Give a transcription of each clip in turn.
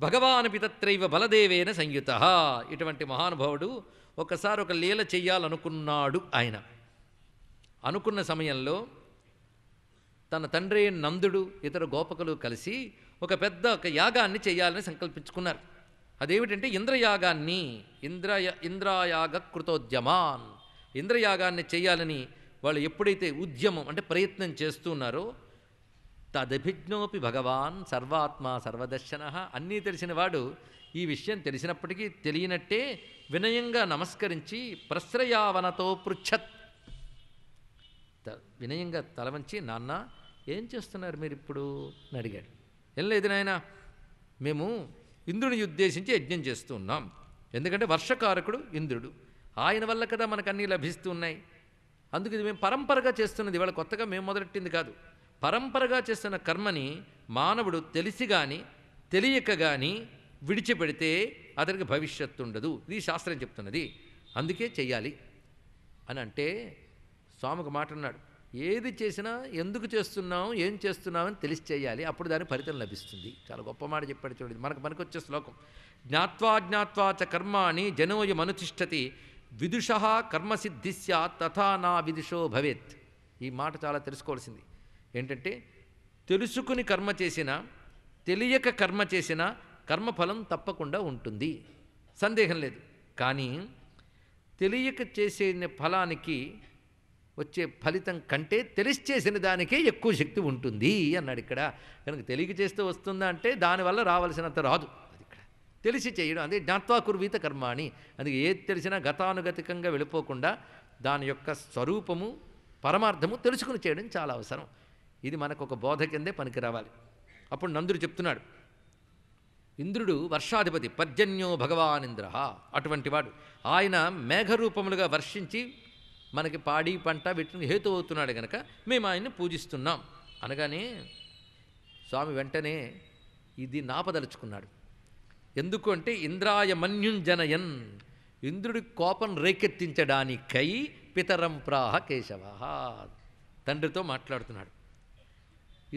భగవానపి తత్రైవ బలదేవేన సంయుత. ఇటువంటి మహానుభావుడు ఒకసారి ఒక లీల చెయ్యాలనుకున్నాడు. ఆయన అనుకున్న సమయంలో తన తండ్రి నందుడు ఇతర గోపకులు కలిసి ఒక యాగాన్ని చేయాలని సంకల్పించుకున్నారు. అదేమిటంటే ఇంద్రయాగాన్ని. ఇంద్రాయాగ కృతోద్యమాన్, ఇంద్రయాగాన్ని చేయాలని వాళ్ళు ఎప్పుడైతే ఉద్యమం అంటే ప్రయత్నం చేస్తున్నారో తదభిజ్ఞోపి భగవాన్ సర్వాత్మ సర్వదర్శన. అన్నీ తెలిసిన వాడు ఈ విషయం తెలిసినప్పటికీ తెలియనట్టే వినయంగా నమస్కరించి ప్రశ్రయావనతో పృచ్ఛత్, వినయంగా తలవంచి నాన్న ఏం చేస్తున్నారు మీరు ఇప్పుడు అని అడిగాడు. ఏం లేదు నాయనా, మేము ఇంద్రుని ఉద్దేశించి యజ్ఞం చేస్తూ ఉన్నాం. ఎందుకంటే వర్షకారకుడు ఇంద్రుడు, ఆయన వల్ల కదా మనకు అన్నీ లభిస్తూ ఉన్నాయి. అందుకు ఇది మేము పరంపరగా చేస్తున్నది, ఇవాళ కొత్తగా మేము మొదలెట్టింది కాదు. పరంపరగా చేస్తున్న కర్మని మానవుడు తెలిసి కానీ తెలియక కానీ విడిచిపెడితే అతనికి భవిష్యత్తు ఉండదు. ఇది శాస్త్రం చెప్తున్నది, అందుకే చెయ్యాలి అని అంటే స్వామికి మాట అన్నాడు. ఏది చేసినా ఎందుకు చేస్తున్నాం ఏం చేస్తున్నామని తెలిసి చేయాలి, అప్పుడు దాని ఫలితం లభిస్తుంది. చాలా గొప్ప మాట చెప్పాడు చూడండి. మనకొచ్చే శ్లోకం జ్ఞాత్వా చ కర్మాణి జనోయమనుతిష్టతి విదుషః కర్మసిద్ధి స్యాత్ తథా నా విదుషో భవేత్. ఈ మాట చాలా తెలుసుకోవాల్సింది. ఏంటంటే తెలుసుకుని కర్మ చేసినా తెలియక కర్మ చేసినా కర్మఫలం తప్పకుండా ఉంటుంది, సందేహం లేదు. కానీ తెలియక చేసే ఫలానికి వచ్చే ఫలితం కంటే తెలిసి చేసిన దానికే ఎక్కువ శక్తి ఉంటుంది అన్నాడు ఇక్కడ. కనుక తెలియక చేస్తే వస్తుందా అంటే దానివల్ల రావాల్సినంత రాదు. అది ఇక్కడ తెలిసి చేయడం, అదే జ్ఞాత్వా కుర్వీత కర్మాణి. అందుకే ఏది తెలిసినా గతానుగతికంగా వెళ్ళిపోకుండా దాని యొక్క స్వరూపము పరమార్థము తెలుసుకుని చేయడం చాలా అవసరం. ఇది మనకు ఒక బోధ కిందే పనికి రావాలి. అప్పుడు నందుడు చెప్తున్నాడు, ఇంద్రుడు వర్షాధిపతి, పర్జన్యో భగవాన్ ఇంద్ర, అటువంటి వాడు. ఆయన మేఘరూపములుగా వర్షించి మనకి పాడి పంట వీటిని హేతు అవుతున్నాడు కనుక మేము ఆయన్ని పూజిస్తున్నాం అనగానే స్వామి వెంటనే ఇది నాపదలుచుకున్నాడు. ఎందుకు అంటే ఇంద్రాయ మన్యుంజనయన్, ఇంద్రుడి కోపం రేకెత్తించడానికై పితరం ప్రాహ కేశవ, తండ్రితో మాట్లాడుతున్నాడు.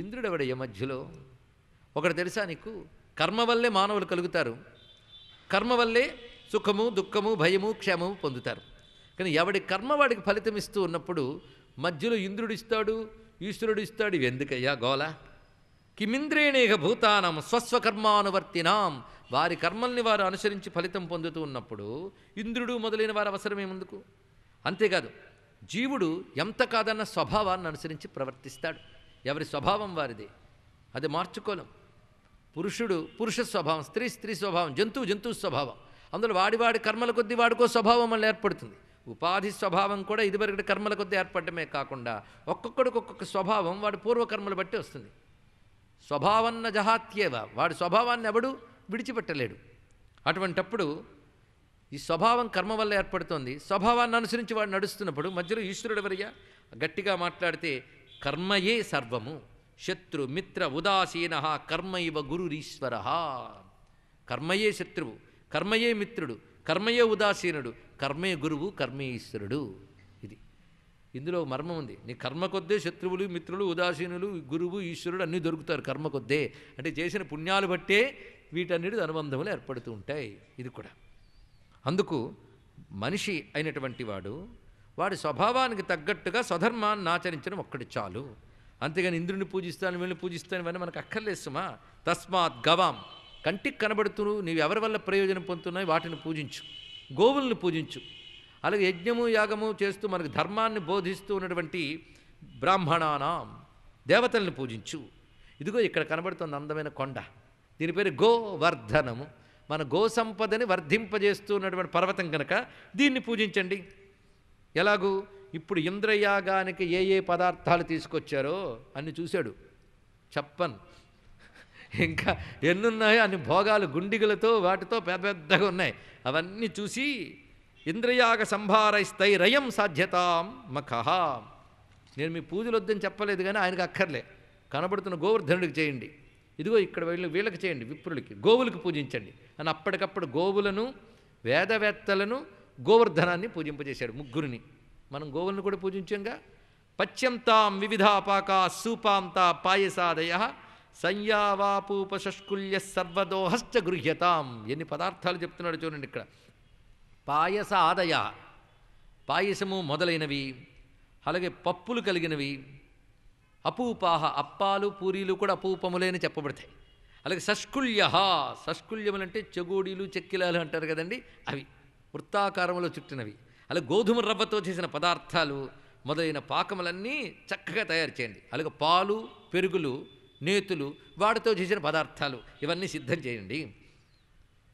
ఇంద్రుడు ఎవడ ఏ మధ్యలో? ఒకటి తెలుసా నీకు, కర్మ వల్లే మానవులు కలుగుతారు, కర్మ వల్లే సుఖము దుఃఖము భయము క్షేమము పొందుతారు. కానీ ఎవడి కర్మ వాడికి ఫలితం ఇస్తూ ఉన్నప్పుడు మధ్యలో ఇంద్రుడు ఇస్తాడు ఈశ్వరుడు ఇస్తాడు, ఇవి ఎందుకయ్యా గోల? కిమింద్రేణేహ భూతానం స్వస్వకర్మానువర్తినాం, వారి కర్మల్ని వారు అనుసరించి ఫలితం పొందుతూ ఉన్నప్పుడు ఇంద్రుడు మొదలైన వారి అవసరమేముందుకు? అంతేకాదు జీవుడు ఎంత కాదన్న స్వభావాన్ని అనుసరించి ప్రవర్తిస్తాడు. ఎవరి స్వభావం వారిదే, అది మార్చుకోలేం. పురుషుడు పురుష స్వభావం, స్త్రీ స్త్రీ స్వభావం, జంతువు స్వభావం. అందులో వాడి కర్మల కొద్దీ వాడికో స్వభావం వల్ల ఏర్పడుతుంది. ఉపాధి స్వభావం కూడా ఇదివరకటి కర్మల కొద్దీ ఏర్పడమే కాకుండా ఒక్కొక్కడికి ఒక్కొక్క స్వభావం వాడి పూర్వకర్మలు బట్టి వస్తుంది. స్వభావన్న జహాత్యేవ, వాడి స్వభావాన్ని ఎవడు విడిచిపెట్టలేడు. అటువంటప్పుడు ఈ స్వభావం కర్మ వల్ల ఏర్పడుతోంది, స్వభావాన్ని అనుసరించి వాడు నడుస్తున్నప్పుడు మధ్యలో ఈశ్వరుడు ఎవరయ్యా? గట్టిగా మాట్లాడితే కర్మయే సర్వము, శత్రు మిత్ర ఉదాసీన కర్మైవ గురురీశ్వర. కర్మయే శత్రువు, కర్మయే మిత్రుడు, కర్మయే ఉదాసీనుడు, కర్మే గురువు, కర్మే ఈశ్వరుడు. ఇది ఇందులో మర్మం ఉంది. నీ కర్మ కొద్దే శత్రువులు మిత్రులు ఉదాసీనులు గురువు ఈశ్వరుడు అన్నీ దొరుకుతారు కర్మ కొద్దే. అంటే చేసిన పుణ్యాలు బట్టే వీటన్నిటి అనుబంధములు ఏర్పడుతూ ఉంటాయి. ఇది కూడా అందుకు మనిషి అయినటువంటి వాడి స్వభావానికి తగ్గట్టుగా స్వధర్మాన్ని ఆచరించడం ఒక్కటి చాలు. అంతేగాని ఇంద్రుని పూజిస్తాను వీళ్ళని పూజిస్తాను ఇవన్నీ మనకు అక్కర్లేదు సుమా. తస్మాత్ గవాం, కంటికి కనబడుతూ నీవు ఎవరి వల్ల ప్రయోజనం పొందుతున్నాయి వాటిని పూజించు, గోవుల్ని పూజించు. అలాగే యజ్ఞము యాగము చేస్తూ మనకు ధర్మాన్ని బోధిస్తూ ఉన్నటువంటి బ్రాహ్మణానాం దేవతల్ని పూజించు. ఇదిగో ఇక్కడ కనబడుతుంది అందమైన కొండ, దీని పేరు గోవర్ధనము. మన గో సంపదని వర్ధింపజేస్తూ ఉన్నటువంటి పర్వతం కనుక దీన్ని పూజించండి. ఎలాగూ ఇప్పుడు ఇంద్రయాగానికి ఏ పదార్థాలు తీసుకొచ్చారో అన్ని చూశాడు చెప్పన్. ఇంకా ఎన్నున్నాయో అన్ని భోగాలు గుండిగలతో వాటితో పెద్దగా ఉన్నాయి. అవన్నీ చూసి ఇంద్రయాగ సంభారైస్తైరయం సాధ్యతాం మఖః, నేను మీ పూజలు వద్దని చెప్పలేదు కానీ ఆయనకు అక్కర్లే, కనబడుతున్న గోవర్ధనుడికి చేయండి, ఇదిగో ఇక్కడ వీళ్ళకి చేయండి, విప్రులకి గోవులకు పూజించండి అని అప్పటికప్పుడు గోవులను వేదవేత్తలను గోవర్ధనాన్ని పూజింపజేశాడు. ముగ్గురిని మనం గోవులను కూడా పూజించంగా. పచ్యంతాం వివిధాపాకా సూపాంత పాయసాదయ సంయావాపూపశుష్కుల్య సర్వదోహశ్చ గృహ్యతాం. ఎన్ని పదార్థాలు చెప్తున్నాడు చూడండి ఇక్కడ. పాయస ఆదయ, పాయసము మొదలైనవి, అలాగే పప్పులు కలిగినవి, అపూపాహ, అప్పాలు పూరీలు కూడా అపూపములే అని చెప్పబడతాయి. అలాగే షష్కుల్య, షష్కుల్యములంటే చెగోడీలు చెక్కిలాలు అంటారు కదండి, అవి వృత్తాకారంలో చుట్టినవి. అలాగే గోధుమ రవ్వతో చేసిన పదార్థాలు మొదలైన పాకములన్నీ చక్కగా తయారు చేయండి. అలాగే పాలు, పెరుగులు, నేతులు, వాటితో చేసిన పదార్థాలు ఇవన్నీ సిద్ధం చేయండి.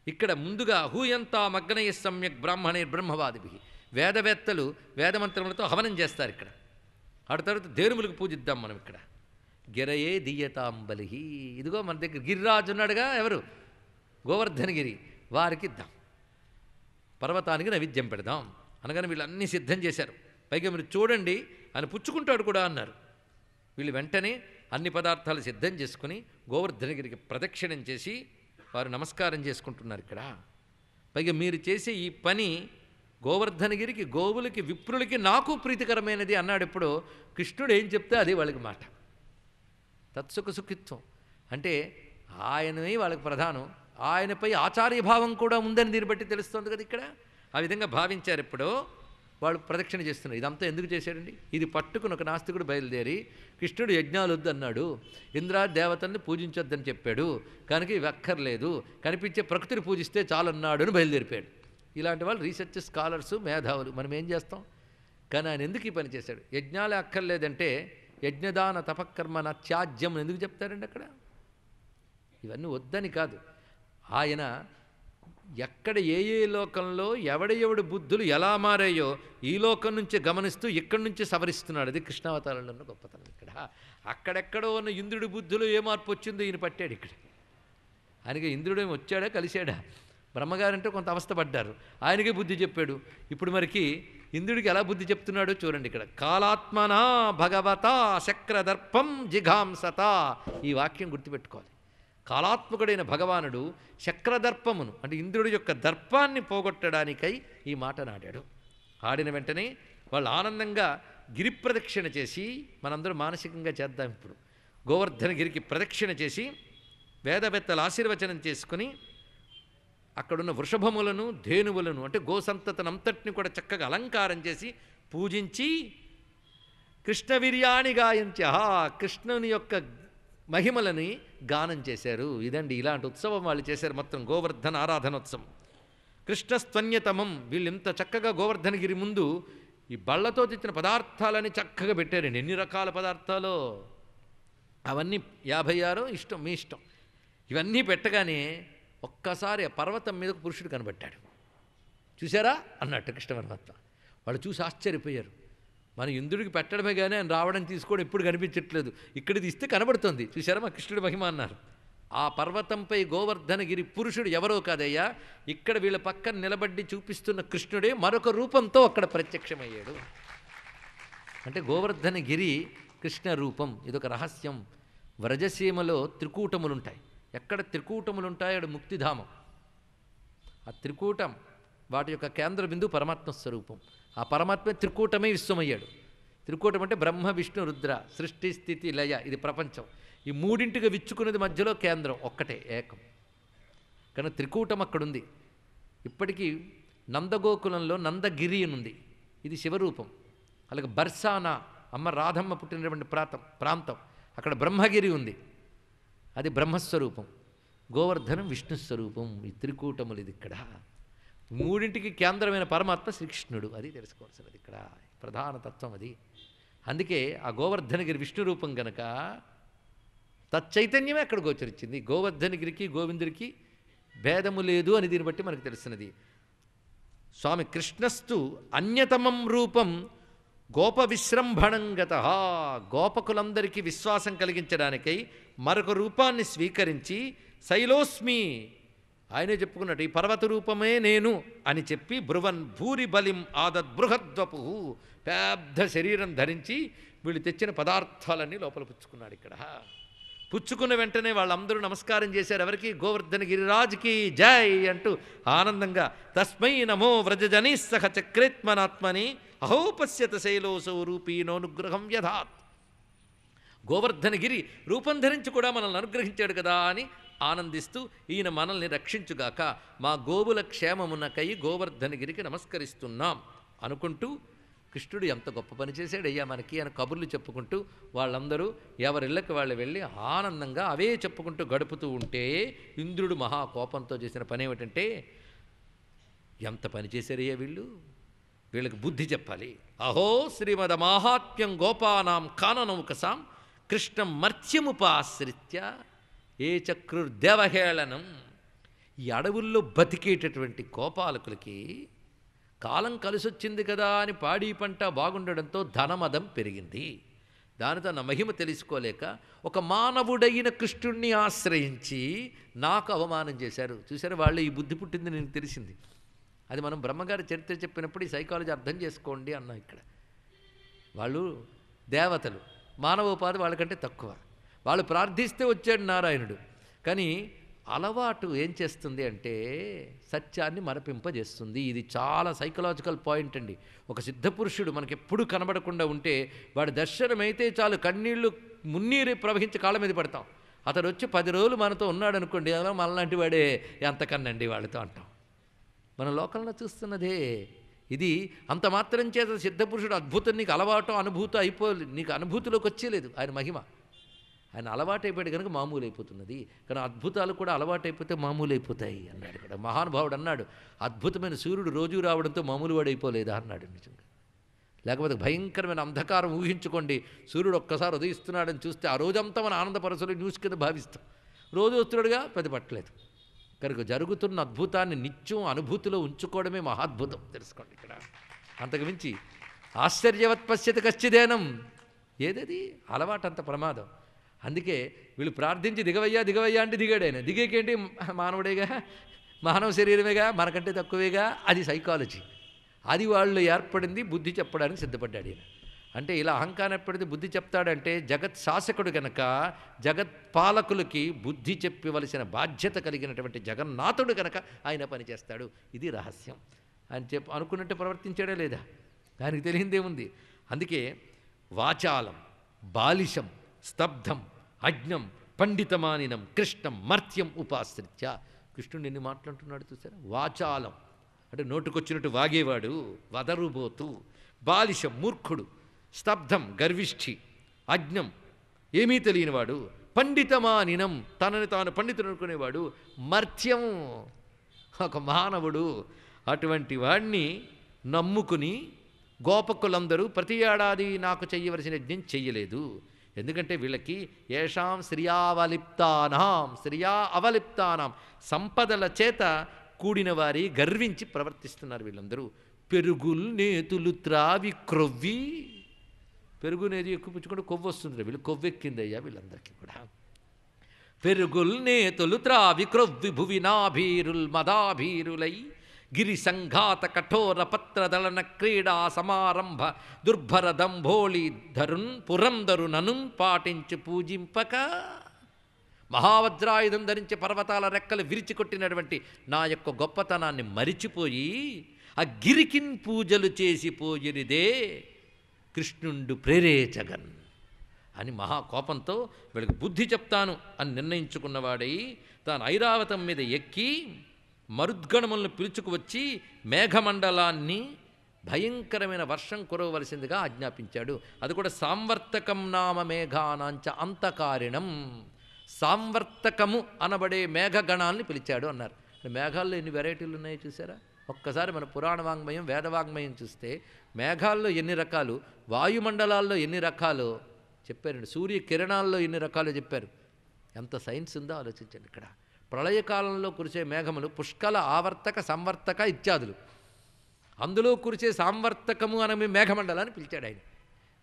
ఇక్కడ ముందుగా హూయంతా మగ్నయ సమ్యక్ బ్రాహ్మణే బ్రహ్మవాదిభి, వేదవేత్తలు వేదమంత్రములతో హవనం చేస్తారు ఇక్కడ. ఆ తర్వాత దేనుములకు పూజిద్దాం మనం ఇక్కడ. గిరయే దీయతాంబలి, ఇదిగో మన దగ్గర గిరిరాజు ఉన్నాడుగా, ఎవరు? గోవర్ధనగిరి, వారికి ఇద్దాం, పర్వతానికి నైవేద్యం పెడదాం అనగానే వీళ్ళన్నీ సిద్ధం చేశారు. పైగా మీరు చూడండి ఆయన పుచ్చుకుంటాడు కూడా అన్నారు. వీళ్ళు వెంటనే అన్ని పదార్థాలు సిద్ధం చేసుకుని గోవర్ధనగిరికి ప్రదక్షిణం చేసి వారు నమస్కారం చేసుకుంటున్నారు ఇక్కడ. పైగా మీరు చేసే ఈ పని గోవర్ధనగిరికి, గోవులకి, విప్రులకి, నాకు ప్రీతికరమైనది అన్నాడు. ఇప్పుడు కృష్ణుడు ఏం చెప్తే అది వాళ్ళకి మాట. తత్సుఖ సుఖిత్వం అంటే ఆయనమే వాళ్ళకి ప్రధానం, ఆయనపై ఆచార్యభావం కూడా ఉందని దీన్ని బట్టి తెలుస్తుంది కదా ఇక్కడ. ఆ విధంగా భావించారు. ఇప్పుడు వాళ్ళు ప్రదక్షిణ చేస్తున్నారు. ఇదంతా ఎందుకు చేశాడండి? ఇది పట్టుకుని ఒక నాస్తికుడు బయలుదేరి కృష్ణుడు యజ్ఞాలు వద్దు అన్నాడు, ఇంద్రాది దేవతల్ని పూజించొద్దని చెప్పాడు, కనుక ఇవి అక్కర్లేదు, కనిపించే ప్రకృతిని పూజిస్తే చాలన్నాడు అని బయలుదేరిపాడు. ఇలాంటి వాళ్ళు రీసెర్చ్ స్కాలర్సు, మేధావులు. మనం ఏం చేస్తాం? కానీ ఆయన ఎందుకు ఈ పని చేశాడు? యజ్ఞాలే అక్కర్లేదంటే యజ్ఞదాన తపకర్మ త్యాజ్యం ఎందుకు చెప్తారండి అక్కడ? ఇవన్నీ వద్దని కాదు, ఆయన ఎక్కడ ఏ లోకంలో ఎవడెవడి బుద్ధులు ఎలా మారాయో ఈ లోకం నుంచి గమనిస్తూ ఇక్కడి నుంచి సవరిస్తున్నాడు. అది కృష్ణావతారంలో ఉన్న గొప్పతనం ఇక్కడ. అక్కడెక్కడో ఉన్న ఇంద్రుడి బుద్ధులు ఏ మార్పు వచ్చిందో ఈయన పట్టాడు ఇక్కడ. ఆయనకి ఇంద్రుడు వచ్చాడా, కలిశాడా? బ్రహ్మగారంటే కొంత అవస్థపడ్డారు, ఆయనకే బుద్ధి చెప్పాడు. ఇప్పుడు మరికి ఇంద్రుడికి ఎలా బుద్ధి చెప్తున్నాడో చూడండి ఇక్కడ. కాలాత్మనా భగవతా శక్రదర్పం జిఘాంసత, ఈ వాక్యం గుర్తుపెట్టుకోవాలి. కాలాత్మకుడైన భగవానుడు శక్రదర్పమును అంటే ఇంద్రుడి యొక్క దర్పాన్ని పోగొట్టడానికై ఈ మాట నాడాడు. ఆడిన వెంటనే వాళ్ళు ఆనందంగా గిరి ప్రదక్షిణ చేసి, మనందరూ మానసికంగా చేద్దాం ఇప్పుడు. గోవర్ధనగిరికి ప్రదక్షిణ చేసి వేదవేత్తల ఆశీర్వచనం చేసుకుని అక్కడున్న వృషభములను, ధేనువులను అంటే గోసంతతనంతటిని కూడా చక్కగా అలంకారం చేసి పూజించి కృష్ణవీర్యాణి గాయంత్య, కృష్ణుని యొక్క మహిమలని గానం చేశారు. ఇదండి ఇలాంటి ఉత్సవం వాళ్ళు చేశారు. మొత్తం గోవర్ధన ఆరాధనోత్సవం. కృష్ణస్త్వన్యతమం, వీళ్ళు ఇంత చక్కగా గోవర్ధనగిరి ముందు ఈ బళ్ళతో తెచ్చిన పదార్థాలని చక్కగా పెట్టారండి. ఎన్ని రకాల పదార్థాలు, అవన్నీ 56 ఇష్టం, మీ ఇష్టం. ఇవన్నీ పెట్టగానే ఒక్కసారి ఆ పర్వతం మీద ఒక పురుషుడు కనబడ్డాడు. చూసారా అన్నట్టు కృష్ణ పరమాత్మ. వాళ్ళు చూసి ఆశ్చర్యపోయారు. మన ఇంద్రుడికి పెట్టడమే కానీ ఆయన రావడం తీసుకోవడం ఎప్పుడు కనిపించట్లేదు, ఇక్కడ తీస్తే కనబడుతుంది, చూసారా మా కృష్ణుడి మహిమ అన్నారు. ఆ పర్వతంపై గోవర్ధనగిరి పురుషుడు ఎవరో కాదయ్యా, ఇక్కడ వీళ్ళ పక్కన నిలబడి చూపిస్తున్న కృష్ణుడే మరొక రూపంతో అక్కడ ప్రత్యక్షమయ్యాడు. అంటే గోవర్ధనగిరి కృష్ణ రూపం. ఇదొక రహస్యం. వ్రజసీమలో త్రికూటములుంటాయి. ఎక్కడ త్రికూటములుంటాయో అక్కడ ముక్తిధామం. ఆ త్రికూటం వాటి యొక్క కేంద్ర బిందువు పరమాత్మ స్వరూపం. ఆ పరమాత్మ త్రికూటమే విశ్వమయ్యాడు. త్రికూటం అంటే బ్రహ్మ విష్ణు రుద్ర, సృష్టి స్థితి లయ, ఇది ప్రపంచం. ఈ మూడింటిగా విచ్చుకున్నది మధ్యలో కేంద్రం ఒక్కటే, ఏకం. కానీ త్రికూటం అక్కడుంది. ఇప్పటికీ నందగోకులంలో నందగిరి ఉంది, ఇది శివరూపం. అలాగే బర్సానా, అమ్మ రాధమ్మ పుట్టినటువంటి ప్రాంతం, అక్కడ బ్రహ్మగిరి ఉంది, అది బ్రహ్మస్వరూపం. గోవర్ధనం విష్ణుస్వరూపం. ఈ త్రికూటములు ఇది ఇక్కడ. మూడింటికి కేంద్రమైన పరమాత్మ శ్రీకృష్ణుడు, అది తెలుసుకోవాల్సినది ఇక్కడ ప్రధాన తత్వం అది. అందుకే ఆ గోవర్ధనగిరి విష్ణు రూపం గనక తచ్చైతన్యమే అక్కడ గోచరించింది. గోవర్ధనగిరికి గోవిందుడికి భేదము లేదు అని దీన్ని బట్టి మనకు తెలుస్తున్నది. స్వామి కృష్ణస్తు అన్యతమం రూపం గోప విశ్రంభణంగత, గోపకులందరికీ విశ్వాసం కలిగించడానికై మరొక రూపాన్ని స్వీకరించి శైలోస్మి, ఆయనే చెప్పుకున్నట్టు ఈ పర్వత రూపమే నేను అని చెప్పి బ్రువన్ భూరి బలిం ఆదద్ బృహద్వపు, పెద్ద శరీరం ధరించి వీళ్ళు తెచ్చిన పదార్థాలన్నీ లోపల పుచ్చుకున్నాడు ఇక్కడ. పుచ్చుకున్న వెంటనే వాళ్ళందరూ నమస్కారం చేశారు. ఎవరికి? గోవర్ధన గిరిరాజుకి జై అంటూ ఆనందంగా తస్మై నమో వ్రజజనీ సహ చక్రేత్మనాత్మని అహో పశ్యత శైలోసౌ రూపీనోనుగ్రహం యథాత్. గోవర్ధనగిరి రూపం ధరించి కూడా మనల్ని అనుగ్రహించాడు కదా అని ఆనందిస్తూ ఈయన మనల్ని రక్షించుగాక, మా గోవుల క్షేమమునకై గోవర్ధనగిరికి నమస్కరిస్తున్నాం అనుకుంటూ కృష్ణుడు ఎంత గొప్ప పని చేశాడయ్యా మనకి అని కబుర్లు చెప్పుకుంటూ వాళ్ళందరూ ఎవరిళ్ళకి వాళ్ళు వెళ్ళి ఆనందంగా అవే చెప్పుకుంటూ గడుపుతూ ఉంటే ఇంద్రుడు మహా కోపంతో చేసిన పని ఏమిటంటే, ఎంత పని చేశారయ్యా వీళ్ళకి బుద్ధి చెప్పాలి. అహో శ్రీమద మాహాత్మ్యం గోపానాం కాననౌకసాం కృష్ణం మర్త్యముపాశ్రిత్య ఏ చక్రుర్దేవహేళనం. ఈ అడవుల్లో బతికేటటువంటి గోపాలకులకి కాలం కలిసొచ్చింది కదా అని పాడి పంట బాగుండడంతో ధనమదం పెరిగింది. దానితో నా మహిమ తెలుసుకోలేక ఒక మానవుడైన కృష్ణుణ్ణి ఆశ్రయించి నాకు అవమానం చేశారు. చూసారు, వాళ్ళు ఈ బుద్ధి పుట్టింది నేను తెలిసింది. అది మనం బ్రహ్మగారి చరిత్ర చెప్పినప్పుడు ఈ సైకాలజీ అర్థం చేసుకోండి అన్నాం. ఇక్కడ వాళ్ళు దేవతలు, మానవోపాధి వాళ్ళకంటే తక్కువ. వాళ్ళు ప్రార్థిస్తే వచ్చాడు నారాయణుడు. కానీ అలవాటు ఏం చేస్తుంది అంటే సత్యాన్ని మరపింపజేస్తుంది. ఇది చాలా సైకలాజికల్ పాయింట్ అండి. ఒక సిద్ధపురుషుడు మనకెప్పుడు కనబడకుండా ఉంటే వాడి దర్శనమైతే చాలు కన్నీళ్లు మున్నీరు ప్రవహించి కాళ్ళ మీద పడతాం. అతడు వచ్చి 10 రోజులు మనతో ఉన్నాడు అనుకోండి, అలా మనలాంటి వాడే ఎంతకన్నండి వాళ్ళతో అంటాం. మన లోకంలో చూస్తున్నదే ఇది. అంత మాత్రం చేత సిద్ధపురుషుడు అద్భుతం నీకు అలవాటు అనుభూతి అయిపోలేదు, నీకు అనుభూతిలోకి వచ్చేలేదు ఆయన మహిమ. ఆయన అలవాటు అయిపోయాడు కనుక మామూలు అయిపోతున్నది. కానీ అద్భుతాలు కూడా అలవాటు అయిపోతే మామూలు అయిపోతాయి అన్నాడు ఇక్కడ మహానుభావుడు. అన్నాడు, అద్భుతమైన సూర్యుడు రోజు రావడంతో మామూలు వాడు అయిపోలేదా అన్నాడు. నిజంగా లేకపోతే భయంకరమైన అంధకారం ఊహించుకోండి, సూర్యుడు ఒక్కసారి ఉదయిస్తున్నాడని చూస్తే ఆ రోజంతా మన ఆనందపరచలు న్యూస్ కింద భావిస్తాం. రోజు వస్తున్నాడుగా ప్రతిపట్టలేదు. కనుక జరుగుతున్న అద్భుతాన్ని నిత్యం అనుభూతిలో ఉంచుకోవడమే మహాద్భుతం. తెలుసుకోండి ఇక్కడ. అంతకుమించి ఆశ్చర్యవత్ పశ్యతి కశ్చిదేనం, ఏదది అలవాటు అంత ప్రమాదం. అందుకే వీళ్ళు ప్రార్థించి దిగవయ్యా దిగవయ్యా అంటే దిగాడు ఆయన. దిగేకేంటి, మానవుడేగా, మానవ శరీరమేగా, మనకంటే తక్కువేగా. అది సైకాలజీ. అది వాళ్ళు ఏర్పడింది, బుద్ధి చెప్పడానికి సిద్ధపడ్డాడు ఈయన. అంటే ఇలా అహంకారం ఎప్పటిది బుద్ధి చెప్తాడంటే జగత్ శాసకుడు గనక జగత్ పాలకులకి బుద్ధి చెప్పవలసిన బాధ్యత కలిగినటువంటి జగన్నాథుడు గనక ఆయన పనిచేస్తాడు. ఇది రహస్యం. ఆయన అనుకున్నట్టు ప్రవర్తించాడే లేదా, దానికి తెలియందేముంది. అందుకే వాచాలం బాలిశం స్తబ్ధం అజ్ఞం పండితమానినం కృష్ణం మర్త్యం ఉపాశ్రిత్య. కృష్ణుడు ఎన్ని మాట్లాడుతున్నాడు చూసారా. వాచాలం అంటే నోటుకొచ్చినట్టు వాగేవాడు, వదరుబోతు. బాలిశం మూర్ఖుడు, స్తబ్ధం గర్విష్ఠి, అజ్ఞం ఏమీ తెలియనివాడు, పండితమానినం తనని తాను పండితుడు అనుకునేవాడు, మర్త్యం ఒక మానవుడు. అటువంటి వాడిని నమ్ముకుని గోపకులందరూ ప్రతి ఏడాది నాకు చెయ్యవలసిన యజ్ఞం చెయ్యలేదు. ఎందుకంటే వీళ్ళకి ఏషాం శ్రియా అవలిప్తానాం సంపదల చేత కూడిన వారి గర్వించి ప్రవర్తిస్తున్నారు వీళ్ళందరూ. పెరుగుల్ నేతులు త్రావి క్రొవ్వి, పెరుగునేది ఎక్కువ పుచ్చుకుంటే కొవ్వు వస్తుంది, వీళ్ళు కొవ్వెక్కిందయ్యా వీళ్ళందరికీ కూడా. పెరుగుల్ నేతులు త్రావి క్రొవ్వి భువినాభీరుల్ మదాభీరులై గిరి సంఘాత కఠోర పత్రదళన క్రీడా సమారంభ దుర్భర దంభోళి ధరున్ పురంధరు ననున్ పాటించి పూజింపక, మహావజ్రాయుధం ధరించి పర్వతాల రెక్కలు విరిచి కొట్టినటువంటి నా యొక్క గొప్పతనాన్ని మరిచిపోయి ఆ గిరికిన్ పూజలు చేసిపోయిరిదే కృష్ణుండు ప్రేరేచగన్ అని మహాకోపంతో వీళ్ళకి బుద్ధి చెప్తాను అని నిర్ణయించుకున్నవాడై తాను ఐరావతం మీద ఎక్కి మరుద్గణములను పిలుచుకువచ్చి మేఘమండలాన్ని భయంకరమైన వర్షం కురవవలసిందిగా ఆజ్ఞాపించాడు. అది కూడా సాంవర్తకం నామ మేఘానాంచ అంతకారిణం. సాంవర్తకము అనబడే మేఘగణాల్ని పిలిచాడు అన్నారు. మేఘాల్లో ఎన్ని వెరైటీలు ఉన్నాయో చూసారా. ఒక్కసారి మన పురాణ వాంగ్మయం వేదవాంగ్మయం చూస్తే మేఘాల్లో ఎన్ని రకాలు, వాయుమండలాల్లో ఎన్ని రకాలు చెప్పారండి, సూర్య కిరణాల్లో ఎన్ని రకాలు చెప్పారు. ఎంత సైన్స్ ఉందో ఆలోచించండి. ఇక్కడ ప్రళయకాలంలో కురిసే మేఘములు పుష్కల ఆవర్తక సంవర్తక ఇత్యాదులు. అందులో కురిసే సాంవర్తకము అనే మేఘమండలాన్ని పిలిచాడు ఆయన.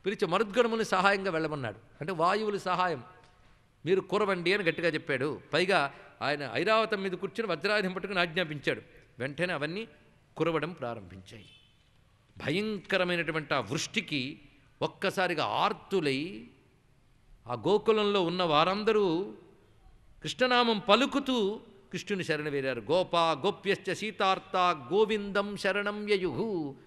పిలిచి మరుద్గణముని సహాయంగా వెళ్ళమన్నాడు. అంటే వాయువుల సహాయం మీరు కురవండి అని గట్టిగా చెప్పాడు. పైగా ఆయన ఐరావతం మీద కూర్చుని వజ్రాయుధం పట్టుకుని ఆజ్ఞాపించాడు. వెంటనే అవన్నీ కురవడం ప్రారంభించాయి. భయంకరమైనటువంటి ఆ వృష్టికి ఒక్కసారిగా ఆర్తులై ఆ గోకులంలో ఉన్న వారందరూ కృష్ణనామం పలుకుతూ కృష్ణుని శరణ వేరారు. గోపా గోప్యశ్చ సీతార్త గోవిందం శరణం యయుహు.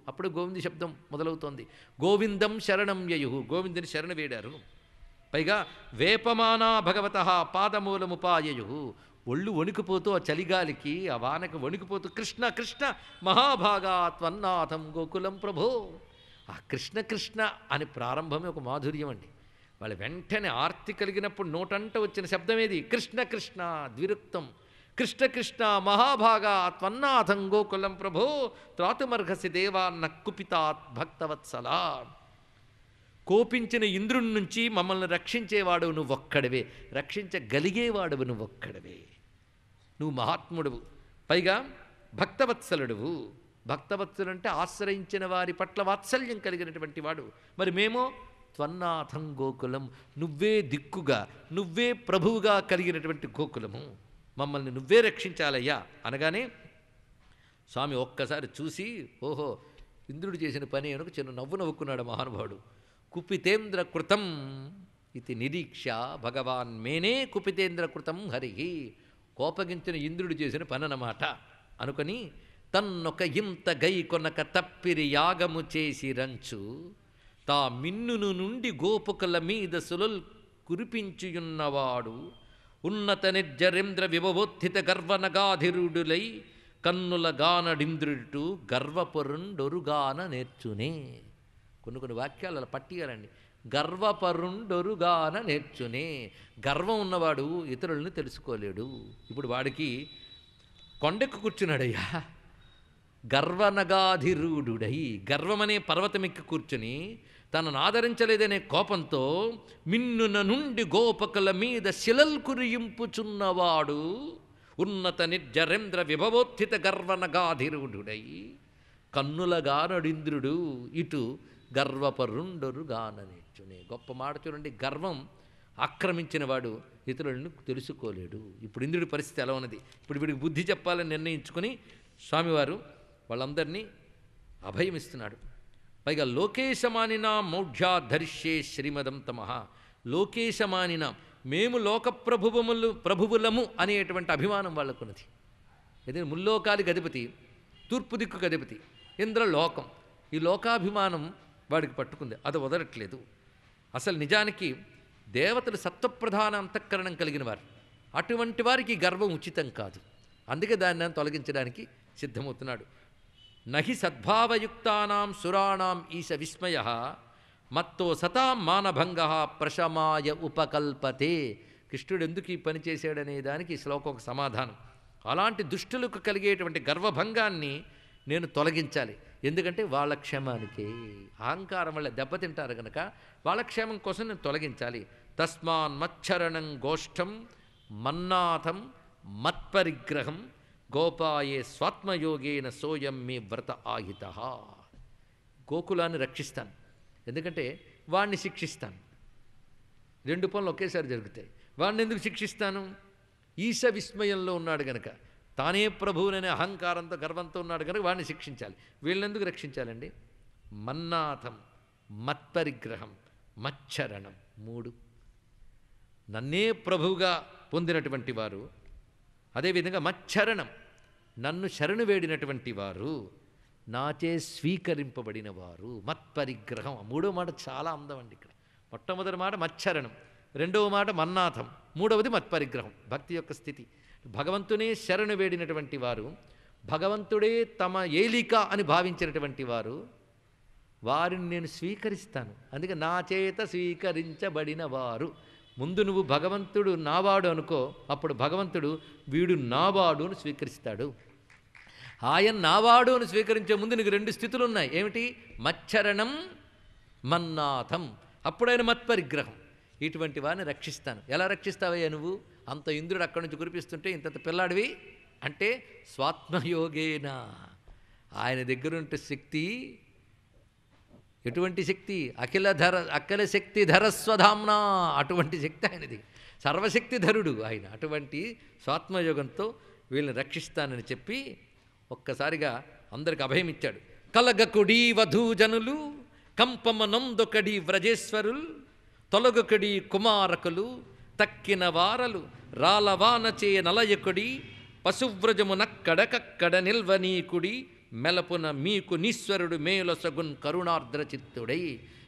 అప్పుడు గోవింద శబ్దం మొదలవుతోంది. గోవిందం శరణం యయుహు, గోవిందుని శరణ వేడారు. పైగా వేపమానా భగవత పాదమూలముపాయయు, ఒళ్ళు వణికిపోతూ ఆ చలిగాలికి ఆ వానకి వణికిపోతూ కృష్ణ కృష్ణ మహాభాగా త్వన్నాథం గోకులం ప్రభో. ఆ కృష్ణ కృష్ణ అని ప్రారంభమే ఒక మాధుర్యం అండి. వాళ్ళు వెంటనే ఆర్తి కలిగినప్పుడు నోటంట వచ్చిన శబ్దం ఏది? కృష్ణ కృష్ణ ద్విరుక్తం. కృష్ణ కృష్ణ మహాభాగా త్వన్నాథం గోకులం ప్రభో త్రాతుమర్హసి దేవాన్న కుపితాత్ భక్తవత్సలా. కోపించిన ఇంద్రుని నుంచి మమ్మల్ని రక్షించేవాడు నువ్వొక్కడవే, రక్షించగలిగేవాడువు నువ్వొక్కడవే. నువ్వు మహాత్ముడువు, పైగా భక్తవత్సలుడువు. భక్తవత్సలు అంటే ఆశ్రయించిన వారి పట్ల వాత్సల్యం కలిగినటువంటి వాడు. మరి మేమో త్వన్నాథం గోకులం, నువ్వే దిక్కుగా నువ్వే ప్రభువుగా కలిగినటువంటి గోకులము, మమ్మల్ని నువ్వే రక్షించాలయ్యా అనగానే స్వామి ఒక్కసారి చూసి, ఓహో ఇంద్రుడు చేసిన పని అనుక చిన్న నవ్వు నవ్వుకున్నాడు మహానుభావుడు. కుపితేంద్ర కృతం ఇది నిరీక్ష భగవాన్ మేనే కుపితేంద్ర కృతం హరి. కోపగించిన ఇంద్రుడు చేసిన పని అన్నమాట అనుకొని, తన్నొక ఇంత గై కొనక తప్పిరి యాగము చేసి రంచు తా మిన్నును నుండి గోపుకల మీద సులుల్ కురిపించుయున్నవాడు ఉన్నత నిర్జరేంద్ర విభవోత్థిత గర్వనగాధిరుడులై కన్నుల గానడింద్రుడు గర్వపరుండొరుగాన నేర్చునే. కొన్ని వాక్యాలు అలా పట్టియాలండి. గర్వపరుండొరుగాన నేర్చునే. గర్వం ఉన్నవాడు ఇతరులను తెలుసుకోలేడు. ఇప్పుడు వాడికి కొండెక్కు కూర్చున్నాడయ్యా, గర్వనగాధిరూఢుడై గర్వమనే పర్వతమెక్కి కూర్చుని తనను ఆదరించలేదనే కోపంతో మిన్నున నుండి గోపకల మీద శిలల్ కురియింపుచున్నవాడు ఉన్నత నిర్జరేంద్ర విభవోత్థిత గర్వనగాధిరూఢుడై కన్నులగానడింద్రుడు ఇటు గర్వపరుండొరుగాననేర్చునే. గొప్ప మాట చూడండి. గర్వం ఆక్రమించిన వాడు ఇతరులను తెలుసుకోలేడు. ఇప్పుడు ఇంద్రుడి పరిస్థితి ఎలా ఉన్నది? ఇప్పుడు వీడికి బుద్ధి చెప్పాలని నిర్ణయించుకొని స్వామివారు వాళ్ళందరినీ అభయమిస్తున్నాడు. పైగా లోకేశమానిన మౌఢ్యాధర్ష్యే శ్రీమదం తమః. లోకేశమానిన మేము ప్రభువులము అనేటువంటి అభిమానం వాళ్ళకున్నది. ఏదైనా ముల్లోకాలికి అధిపతి, తూర్పు దిక్కుకు అధిపతి, ఇంద్రలోకం. ఈ లోకాభిమానం వాడికి పట్టుకుంది, అది వదలట్లేదు. అసలు నిజానికి దేవతలు సత్వప్రధాన అంతఃకరణం కలిగిన వారు. అటువంటి వారికి గర్వం ఉచితం కాదు. అందుకే దాన్ని తొలగించడానికి సిద్ధమవుతున్నాడు. నహి సద్భావయుక్తానాం సురాణాం ఈశ విస్మయ మత్తో సతాం మానభంగ ప్రశమాయ ఉపకల్పతే. కృష్ణుడు ఎందుకు ఈ పని చేశాడనే దానికి ఈ శ్లోకం ఒక సమాధానం. అలాంటి దుష్టులకు కలిగేటువంటి గర్వభంగాన్ని నేను తొలగించాలి. ఎందుకంటే వాళ్ళ క్షేమానికే. అహంకారం వల్ల దెబ్బతింటారు కనుక వాళ్ళ క్షేమం కోసం నేను తొలగించాలి. తస్మాన్ మచ్చరణం గోష్ఠం మన్నాథం మత్పరిగ్రహం గోపాయే స్వాత్మయోగేన సోయం మీ వ్రత ఆహిత. గోకులాన్ని రక్షిస్తాను, ఎందుకంటే వాణ్ణి శిక్షిస్తాను. రెండు పనులు ఒకేసారి జరుగుతాయి. వాణ్ణి ఎందుకు శిక్షిస్తాను? ఈశ విస్మయంలో ఉన్నాడు గనక, తానే ప్రభువుననే అహంకారంతో గర్వంతో ఉన్నాడు కనుక వాడిని శిక్షించాలి. వీళ్ళెందుకు రక్షించాలండి? మన్నాథం మత్పరిగ్రహం మచ్చరణం. మూడు. నన్నే ప్రభువుగా పొందినటువంటి వారు, అదేవిధంగా మచ్చరణం నన్ను శరణు వేడినటువంటి వారు, నాచే స్వీకరింపబడిన వారు. మత్పరిగ్రహం మూడో మాట చాలా అందం అండి. ఇక్కడ మొట్టమొదటి మాట మచ్చరణం, రెండవ మాట మన్నాథం, మూడవది మత్పరిగ్రహం. భక్తి యొక్క స్థితి. భగవంతునే శరణు వేడినటువంటి వారు, భగవంతుడే తమ ఏలిక అని భావించినటువంటి వారు, వారిని నేను స్వీకరిస్తాను. అందుకే నా చేత స్వీకరించబడిన వారు. ముందు నువ్వు భగవంతుడు నావాడు అనుకో, అప్పుడు భగవంతుడు వీడు నావాడు అని స్వీకరిస్తాడు. ఆయన నావాడు అని స్వీకరించే ముందు నీకు రెండు స్థితులు ఉన్నాయి. ఏమిటి? మచ్చరణం మన్నాథం. అప్పుడైన మత్పరిగ్రహం. ఇటువంటి వారిని రక్షిస్తాను. ఎలా రక్షిస్తావయ్యా నువ్వు? అంత ఇంద్రుడు అక్కడి నుంచి కురిపిస్తుంటే ఇంతంత పిల్లాడివి అంటే స్వాత్మయోగేన. ఆయన దగ్గరుంటే శక్తి ఎటువంటి శక్తి? అఖిల శక్తి ధరస్వధామ్నా. అటువంటి శక్తి ఆయనది. సర్వశక్తిధరుడు ఆయన. అటువంటి స్వాత్మయోగంతో వీళ్ళని రక్షిస్తానని చెప్పి ఒక్కసారిగా అందరికి అభయం ఇచ్చాడు. కలగకుడి వధూజనులు కంపమనందొకడి వ్రజేశ్వరులు తొలగొకడి కుమారకులు తక్కిన వారలు రాలవానచే నలయకుడి పశువ్రజమునక్కడకక్కడ నిల్వనీకుడి మెలపున మీకు నీశ్వరుడు మేలొసగున్ కరుణార్ద్ర చిత్తుడై.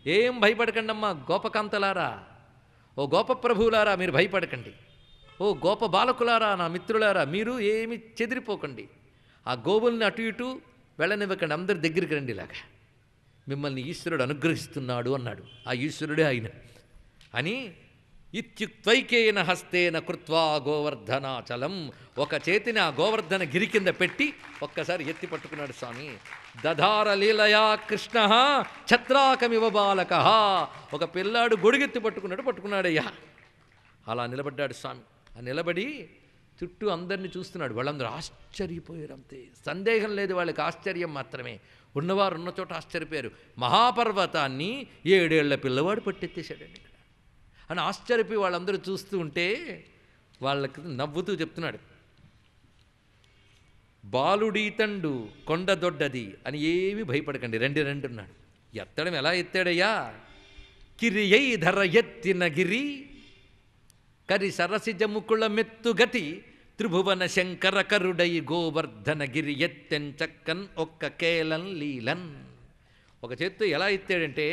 ఏం భయపడకండమ్మా గోపకాంతలారా, ఓ గోపప్రభువులారా మీరు భయపడకండి, ఓ గోప బాలకులారా నా మిత్రులారా మీరు ఏమి చెదిరిపోకండి, ఆ గోవుల్ని అటు ఇటు వెళ్ళనివ్వకండి, అందరి దగ్గరికి రండి, ఇలాగా మిమ్మల్ని ఈశ్వరుడు అనుగ్రహిస్తున్నాడు అన్నాడు. ఆ ఈశ్వరుడే ఆయన అని ఇత్యుక్త్వైకేన హస్తేన కృత్వా గోవర్ధనాచలం, ఒక చేతిని ఆ గోవర్ధన గిరి కింద పెట్టి ఒక్కసారి ఎత్తి పట్టుకున్నాడు స్వామి. దధార లీలయా కృష్ణ ఛత్రాకమివ బాలక, ఒక పిల్లాడు గొడుగెత్తి పట్టుకున్నాడయ్యా. అలా నిలబడ్డాడు స్వామి. ఆ నిలబడి చుట్టూ అందరినీ చూస్తున్నాడు. వాళ్ళందరూ ఆశ్చర్యపోయారు, అంతే, సందేహం లేదు, వాళ్ళకి ఆశ్చర్యం మాత్రమే. ఉన్నవారు ఉన్న చోట ఆశ్చర్యపోయారు. మహాపర్వతాన్ని 7 ఏళ్ల పిల్లవాడు పట్టెత్తేశాడండి ఇక్కడ అని ఆశ్చర్యపోయి వాళ్ళందరూ చూస్తూ ఉంటే వాళ్ళకి నవ్వుతూ చెప్తున్నాడు, బాలుడీతండు కొండ దొడ్డది అని ఏమీ భయపడకండి, రండి అన్నాడు. ఎత్తడం ఎలా ఎత్తాడయ్యా, కిరియై ధర ఎత్తిన గిరి కరి సరసిజ ముకుళ మెత్తుగతి త్రిభువన శంకర కరుడై గోవర్ధన గిరి ఎత్తెంచక్కన్ ఒక్క కేలం లీలన్. ఒక చేత్తో ఎలా ఎత్తాడంటే,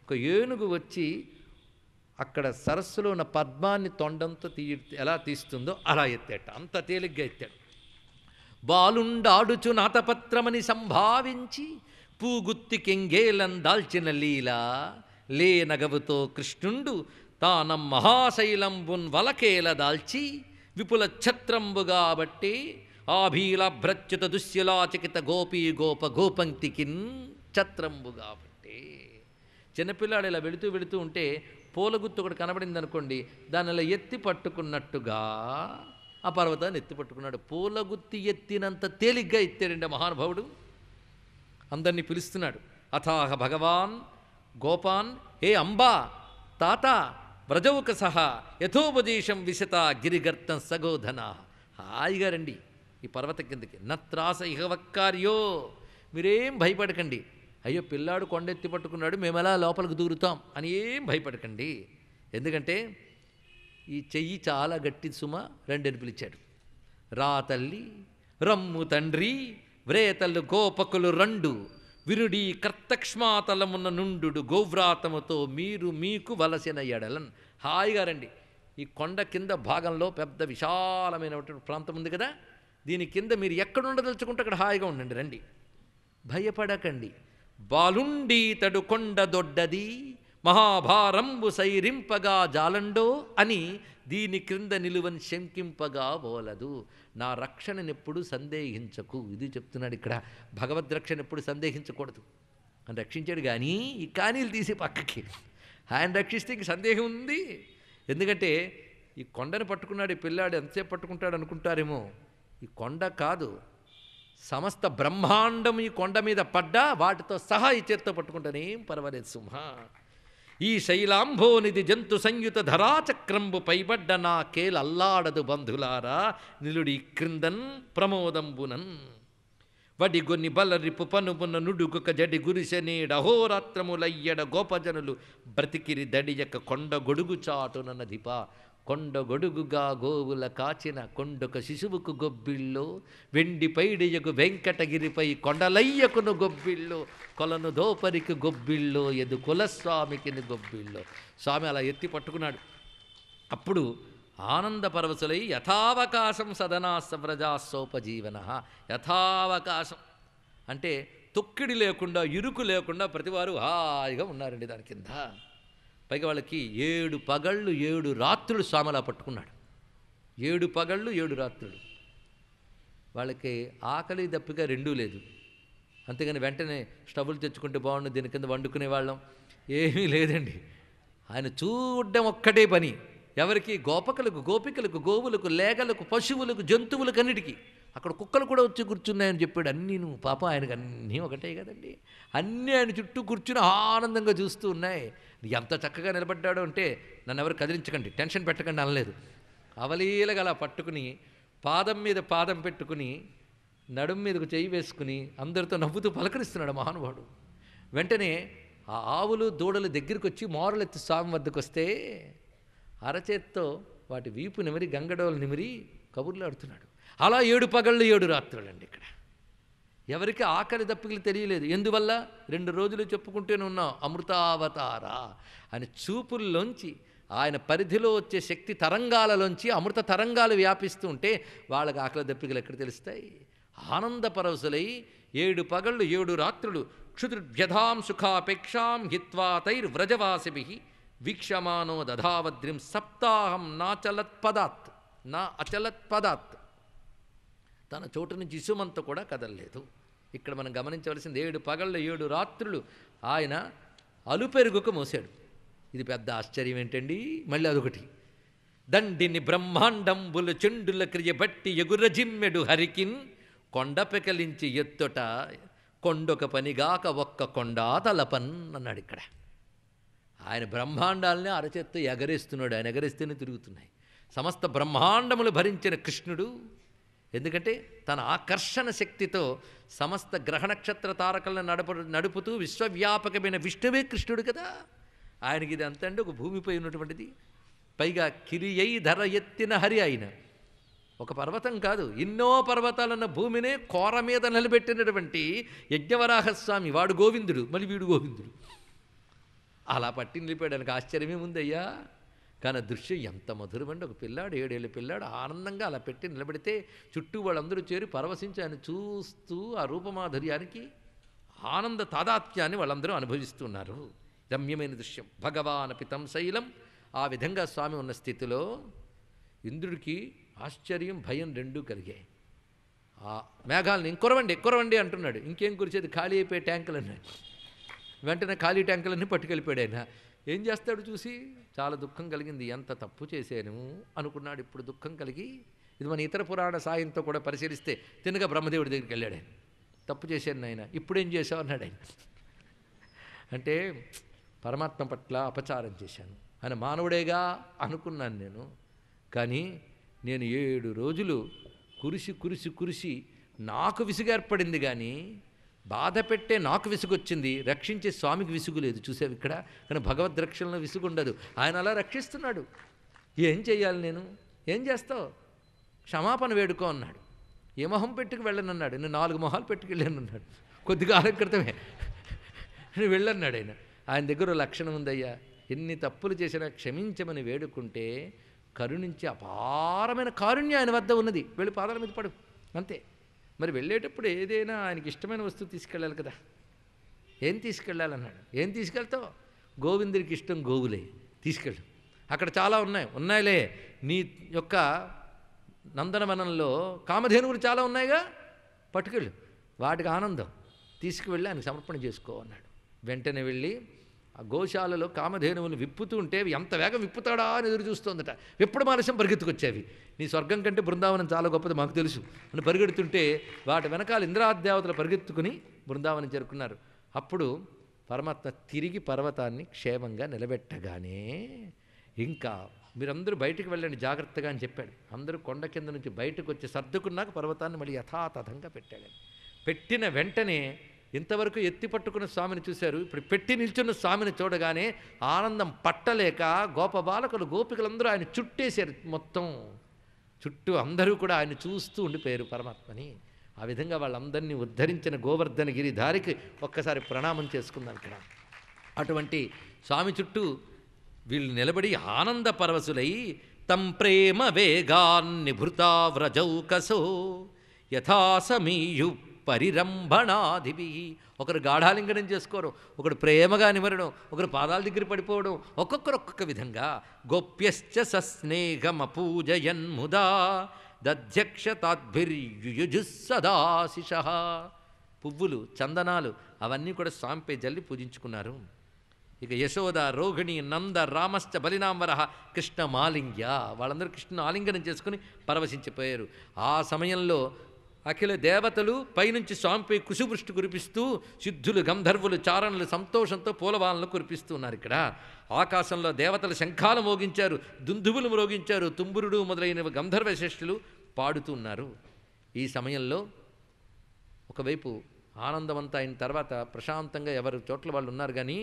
ఒక ఏనుగు వచ్చి అక్కడ సరస్సులో ఉన్న పద్మాన్ని తొండంతో ఎలా తీస్తుందో అలా ఎత్తాట, అంత తేలిగ్గా ఎత్తాడు. బాలుండాడుచు నాతపత్రమని సంభావించి పూగుత్తి కెంగేలం దాల్చిన లీల లే నగవుతో కృష్ణుండు తానం మహాశైలంబున్ వలకేల దాల్చి విపుల ఛత్రంబుగా బట్టి ఆభీలభ్రచ్యుత దుశ్శిలాచకిత గోపీ గోప గోపంక్తికిన్ ఛత్రంబుగా బట్టి. చిన్నపిల్లాడు ఇలా వెళుతూ ఉంటే పూలగుత్తు ఒకటి కనబడింది అనుకోండి, దాన్ని ఇలా ఎత్తి పట్టుకున్నట్టుగా ఆ పర్వతాన్ని ఎత్తి పట్టుకున్నాడు. పూలగుత్తి ఎత్తినంత తేలిగ్గా ఎత్తాడండి మహానుభావుడు. అందరినీ పిలుస్తున్నాడు. అథాహ భగవాన్ గోపాన్ హే అంబా తాత వ్రజౌక సహా యథోపదేశం విశత గిరిగర్తం సగోధన. హాయిగా రండి ఈ పర్వత కిందకి. నత్రాస ఇహవక్కార్యో, మీరేం భయపడకండి. అయ్యో పిల్లాడు కొండెత్తి పట్టుకున్నాడు, మేము ఎలా లోపలికి దూరుతాం అని ఏం భయపడకండి. ఎందుకంటే ఈ చెయ్యి చాలా గట్టి సుమ, రెండని పిలిచాడు. రా తల్లి రమ్ము తండ్రి వ్రేతలు గోపకులు రెండు వినుడి కర్తక్ష్మాతలమున్న నుండు గోవ్రాతముతో మీరు మీకు వలసిన ఎడలన్. హాయిగా రండి. ఈ కొండ కింద భాగంలో పెద్ద విశాలమైనటువంటి ప్రాంతం ఉంది కదా, దీని కింద మీరు ఎక్కడ ఉండదలుచుకుంటే అక్కడ హాయిగా ఉండండి, రండి, భయపడకండి. బాలుండీతడు కొండ దొడ్డది మహాభారంబు సైరింపగా జాలండో అని దీని క్రింద నిలువని శంకింపగా బోలదు. నా రక్షణనెప్పుడు సందేహించకు, ఇది చెప్తున్నాడు ఇక్కడ. భగవద్ రక్షణ ఎప్పుడు సందేహించకూడదు అని రక్షించాడు. కానీ ఈ కానీలు తీసి పక్కకి ఆయన రక్షిస్తే ఇంక సందేహం ఉంది. ఎందుకంటే ఈ కొండను పట్టుకున్నాడు ఈ పిల్లాడు, ఎంతసేపు పట్టుకుంటాడు అనుకుంటారేమో. ఈ కొండ కాదు, సమస్త బ్రహ్మాండం ఈ కొండ మీద పడ్డా వాటితో సహా ఈ చేత్తో పట్టుకుంటానేం పర్వాలేదు సింహ. ఈ శైలాంభోనిధి జంతు సంయుత ధరాచక్రంబు పైబడ్డ నా కేలల్లాడదు బంధులారా నిలుడి క్రిందన్ ప్రమోదంబునన్. వడిగొన్ని బలరిపు పనుపున నుడుగుక జడి గురిసెనేడ అహోరాత్రములయ్యడ గోపజనులు బ్రతికిరి దడియక కొండ గొడుగు చాటున నదిప. కొండ గొడుగుగా గోవుల కాచిన కొండొక శిశువుకు గొబ్బిళ్ళో వెండి పైడియకు వెంకటగిరిపై కొండలయ్యకును గొబ్బిళ్ళో కొలను దోపరికి గొబ్బిళ్ళో ఎదు కులస్వామికి గొబ్బిళ్ళో. స్వామి అలా ఎత్తి పట్టుకున్నాడు. అప్పుడు ఆనంద పరవశులై యథావకాశం సదనా సవ్రజాసోపజీవన. యథావకాశం అంటే తొక్కిడి లేకుండా ఇరుకు లేకుండా ప్రతివారు హాయిగా ఉన్నారండి దాని కింద. పైగా వాళ్ళకి 7 పగళ్ళు 7 రాత్రులు స్వామిలా పట్టుకున్నాడు. 7 పగళ్ళు 7 రాత్రులు. వాళ్ళకి ఆకలి దప్పిక రెండూ లేదు. అంతేగాని వెంటనే స్టవ్లు తెచ్చుకుంటే బాగుండు దీని కింద వండుకునే వాళ్ళం ఏమీ లేదండి. ఆయన చూడడం ఒక్కటే పని. ఎవరికి? గోపకులకు, గోపికలకు, గోవులకు, లేగలకు, పశువులకు, జంతువులకు, అన్నిటికీ. అక్కడ కుక్కలు కూడా వచ్చి కూర్చున్నాయని చెప్పాడు. అన్నీ నువ్వు పాప ఆయనకు అన్నీ ఒకటే కదండి. అన్నీ ఆయన చుట్టూ కూర్చుని ఆనందంగా చూస్తూ ఉన్నాయి. ఎంత చక్కగా నిలబడ్డాడు అంటే నన్ను ఎవరు కదిలించకండి, టెన్షన్ పెట్టకండి అనలేదు. అవలీలగా అలా పట్టుకుని పాదం మీద పాదం పెట్టుకుని నడుం మీదకు చేయి వేసుకుని అందరితో నవ్వుతూ పలకరిస్తున్నాడు మహానుభావుడు. వెంటనే ఆ ఆవులు దూడలు దగ్గరికి వచ్చి మోరలెత్తి స్వామి వద్దకు వస్తే అరచేత్తో వాటి వీపు నిమిరి గంగడోలు నిమిరి కబుర్లాడుతున్నాడు. అలా 7 పగళ్ళు 7 రాత్రులండి. ఇక్కడ ఎవరికి ఆకలి దప్పికలు తెలియలేదు. ఎందువల్ల? 2 రోజులు చెప్పుకుంటూనే ఉన్నాం అమృతావతార అని చూపుల్లోంచి ఆయన పరిధిలో వచ్చే శక్తి తరంగాలలోంచి అమృత తరంగాలు వ్యాపిస్తూ ఉంటే వాళ్ళకి ఆకలి దప్పికలు ఎక్కడ తెలుస్తాయి? ఆనంద పరవశులై 7 పగళ్ళు 7 రాత్రులు క్షుద్రుభ్యధాం సుఖాపేక్షాం హిత్వా తైర్వ్రజవాసిభి వీక్షమానో దధావద్రిం సప్తాహం నాచలత్పదాత్ నా అచలత్పదాత్. తన చోటు నుంచి ఇసుమంత కూడా కదలలేదు. ఇక్కడ మనం గమనించవలసింది 7 పగళ్ళు 7 రాత్రులు ఆయన అలుపెరుగుకు మోసాడు. ఇది పెద్ద ఆశ్చర్యం ఏంటండి? మళ్ళీ అదొకటి. దండిని బ్రహ్మాండంబులు చెండుల క్రియ బట్టి ఎగురజిమ్మెడు హరికిన్ కొండ పెకలించి ఎత్తుట కొండొక పనిగాక ఒక్క కొండా తలపన్ అన్నాడు. ఇక్కడ ఆయన బ్రహ్మాండాలని అరచేత్తో ఎగరేస్తున్నాడు. ఆయన ఎగరేస్తేనే తిరుగుతున్నాయి. సమస్త బ్రహ్మాండములు భరించిన కృష్ణుడు ఎందుకంటే తన ఆకర్షణ శక్తితో సమస్త గ్రహ నక్షత్ర తారకలను నడుపుతూ విశ్వవ్యాపకమైన విష్ణువే కృష్ణుడు కదా. ఆయనకి ఇది అంత అంటే ఒక భూమిపై ఉన్నటువంటిది. పైగా కిరియై ధర ఎత్తిన హరి ఆయన ఒక పర్వతం కాదు, ఎన్నో పర్వతాలన్న భూమినే కోర మీద నిలబెట్టినటువంటి యజ్ఞవరాహస్వామి వాడు గోవిందుడు, మళ్ళీ వీడు గోవిందుడు. అలా పట్టి నిలిపాడానికి ఆశ్చర్యమే ఉందయ్యా. కానీ దృశ్యం ఎంత మధురమండి. ఒక పిల్లాడు 7 ఏళ్ళ పిల్లాడు ఆనందంగా అలా పెట్టి నిలబడితే చుట్టూ వాళ్ళందరూ చేరి పరవశించి ఆయన చూస్తూ ఆ రూపమాధుర్యానికి ఆనంద తాదాత్మ్యాన్ని వాళ్ళందరూ అనుభవిస్తున్నారు. రమ్యమైన దృశ్యం. భగవాన్ పితం శైలం. ఆ విధంగా స్వామి ఉన్న స్థితిలో ఇంద్రుడికి ఆశ్చర్యం భయం రెండూ కలిగాయి. ఆ మేఘాలను ఎక్కురవండి అంటున్నాడు. ఇంకేం కురిచేది? ఖాళీ అయిపోయే ట్యాంకులు అన్నాడు. వెంటనే ఖాళీ ట్యాంకులన్నీ పట్టుకెళ్ళిపోయాడు. ఆయన ఏం చేస్తాడు చూసి చాలా దుఃఖం కలిగింది. ఎంత తప్పు చేశాను అనుకున్నాడు. ఇప్పుడు దుఃఖం కలిగి ఇది మన ఇతర పురాణ సాయంతో కూడా పరిశీలిస్తే తినగా బ్రహ్మదేవుడి దగ్గరికి వెళ్ళాడు. ఆయన తప్పు చేశాను నాయన, ఇప్పుడేం చేశావు అన్నాడు. ఆయన అంటే పరమాత్మ పట్ల అపచారం చేశాను. ఆయన మానవుడేగా అనుకున్నాను నేను. కానీ నేను 7 రోజులు కురిసి నాకు విసుగు ఏర్పడింది. కానీ బాధ పెట్టే నాకు విసుగొచ్చింది, రక్షించే స్వామికి విసుగు లేదు. చూసావు ఇక్కడ. కానీ భగవద్ రక్షణలో విసుగు ఉండదు. ఆయన అలా రక్షిస్తున్నాడు. ఏం చెయ్యాలి నేను? ఏం చేస్తావు? క్షమాపణ వేడుకో అన్నాడు. ఏ మొహం పెట్టుకు వెళ్ళనన్నాడు. నేను 4 మొహాలు పెట్టుకెళ్ళానన్నాడు. కొద్దికాలం క్రితమే నేను వెళ్ళన్నాడు. ఆయన దగ్గర లక్షణం ఉందయ్యా. ఎన్ని తప్పులు చేసినా క్షమించమని వేడుకుంటే కరుణించి అపారమైన కారుణ్యం ఆయన వద్ద ఉన్నది. వెళ్ళి పాదాల మీద పడు అంతే. మరి వెళ్ళేటప్పుడు ఏదైనా ఆయనకి ఇష్టమైన వస్తువు తీసుకెళ్ళాలి కదా. ఏం తీసుకెళ్ళాలన్నాడు. ఏం తీసుకెళ్తావు? గోవిందుడికి ఇష్టం గోవులే, తీసుకెళ్ళు. అక్కడ చాలా ఉన్నాయిలే. నీ యొక్క నందనవనంలో కామధేనువులు చాలా ఉన్నాయిగా, పట్టుకెళ్ళు. వాటికి ఆనందం తీసుకువెళ్ళి ఆయనకు సమర్పణ చేసుకో అన్నాడు. వెంటనే వెళ్ళి ఆ గోశాలలో కామధేనువులు విప్పుతూ ఉంటే ఎంత వేగం విప్పుతాడా అని ఎదురు చూస్తోందట. విప్పుడు మానసం పరిగెత్తుకొచ్చేవి. నీ స్వర్గం కంటే బృందావనం చాలా గొప్పది మాకు తెలుసు అని పరిగెడుతుంటే వాటి వెనకాల ఇంద్రాదేవతలు పరిగెత్తుకుని బృందావనం చేరుకున్నారు. అప్పుడు పరమాత్మ తిరిగి పర్వతాన్ని క్షేమంగా నిలబెట్టగానే ఇంకా మీరందరూ బయటికి వెళ్ళండి జాగ్రత్తగా అని చెప్పాడు. అందరూ కొండ కింద నుంచి బయటకు వచ్చి సర్దుకున్నాక పర్వతాన్ని మళ్ళీ యథాతథంగా పెట్టాడు. పెట్టిన వెంటనే ఇంతవరకు ఎత్తి పట్టుకున్న స్వామిని చూశారు. ఇప్పుడు పెట్టి నిల్చున్న స్వామిని చూడగానే ఆనందం పట్టలేక గోపబాలకులు గోపికలందరూ ఆయన చుట్టేశారు. మొత్తం చుట్టూ అందరూ కూడా ఆయన చూస్తూ ఉండిపోయారు పరమాత్మని. ఆ విధంగా వాళ్ళందరినీ ఉద్ధరించిన గోవర్ధనగిరి దారికి ఒక్కసారి ప్రణామం చేసుకుందాం ఇక్కడ. అటువంటి స్వామి చుట్టూ వీళ్ళు నిలబడి ఆనంద పరవశులై తం ప్రేమ వేగాన్ని భృతావ్రజౌకసో యథాసమీయు పరిరంభణాదిభి. ఒకరు గాఢాలింగనం చేసుకోవడం, ఒకడు ప్రేమగా నిమరడం, ఒకరు పాదాల దగ్గర పడిపోవడం, ఒక్కొక్కరు ఒక్కొక్క విధంగా. గోప్యశ్చ సస్నేహమపూజయన్ముదా దధ్యక్షతాద్భిర్యుజుస్సదాశిష. పువ్వులు చందనాలు అవన్నీ కూడా స్వామిపై జల్లి పూజించుకున్నారు. ఇక యశోద రోహిణి నంద రామశ్చ బలినాంబర కృష్ణ మాలింగ్య వాళ్ళందరూ కృష్ణను ఆలింగనం చేసుకుని పరవశించిపోయారు. ఆ సమయంలో అఖిల దేవతలు పైనుంచి స్వామిపై కుశువృష్టి కురిపిస్తూ సిద్ధులు గంధర్వులు చారణులు సంతోషంతో పూలవాలను కురిపిస్తున్నారు. ఇక్కడ ఆకాశంలో దేవతలు శంఖాలు మోగించారు, దుందుబులు మ్రోగించారు, తుంబురుడు మొదలైన గంధర్వ శ్రేష్ఠులు పాడుతున్నారు. ఈ సమయంలో ఒకవైపు ఆనందమంతా అయిన తర్వాత ప్రశాంతంగా ఎవరి చోట్ల వాళ్ళు ఉన్నారు. కానీ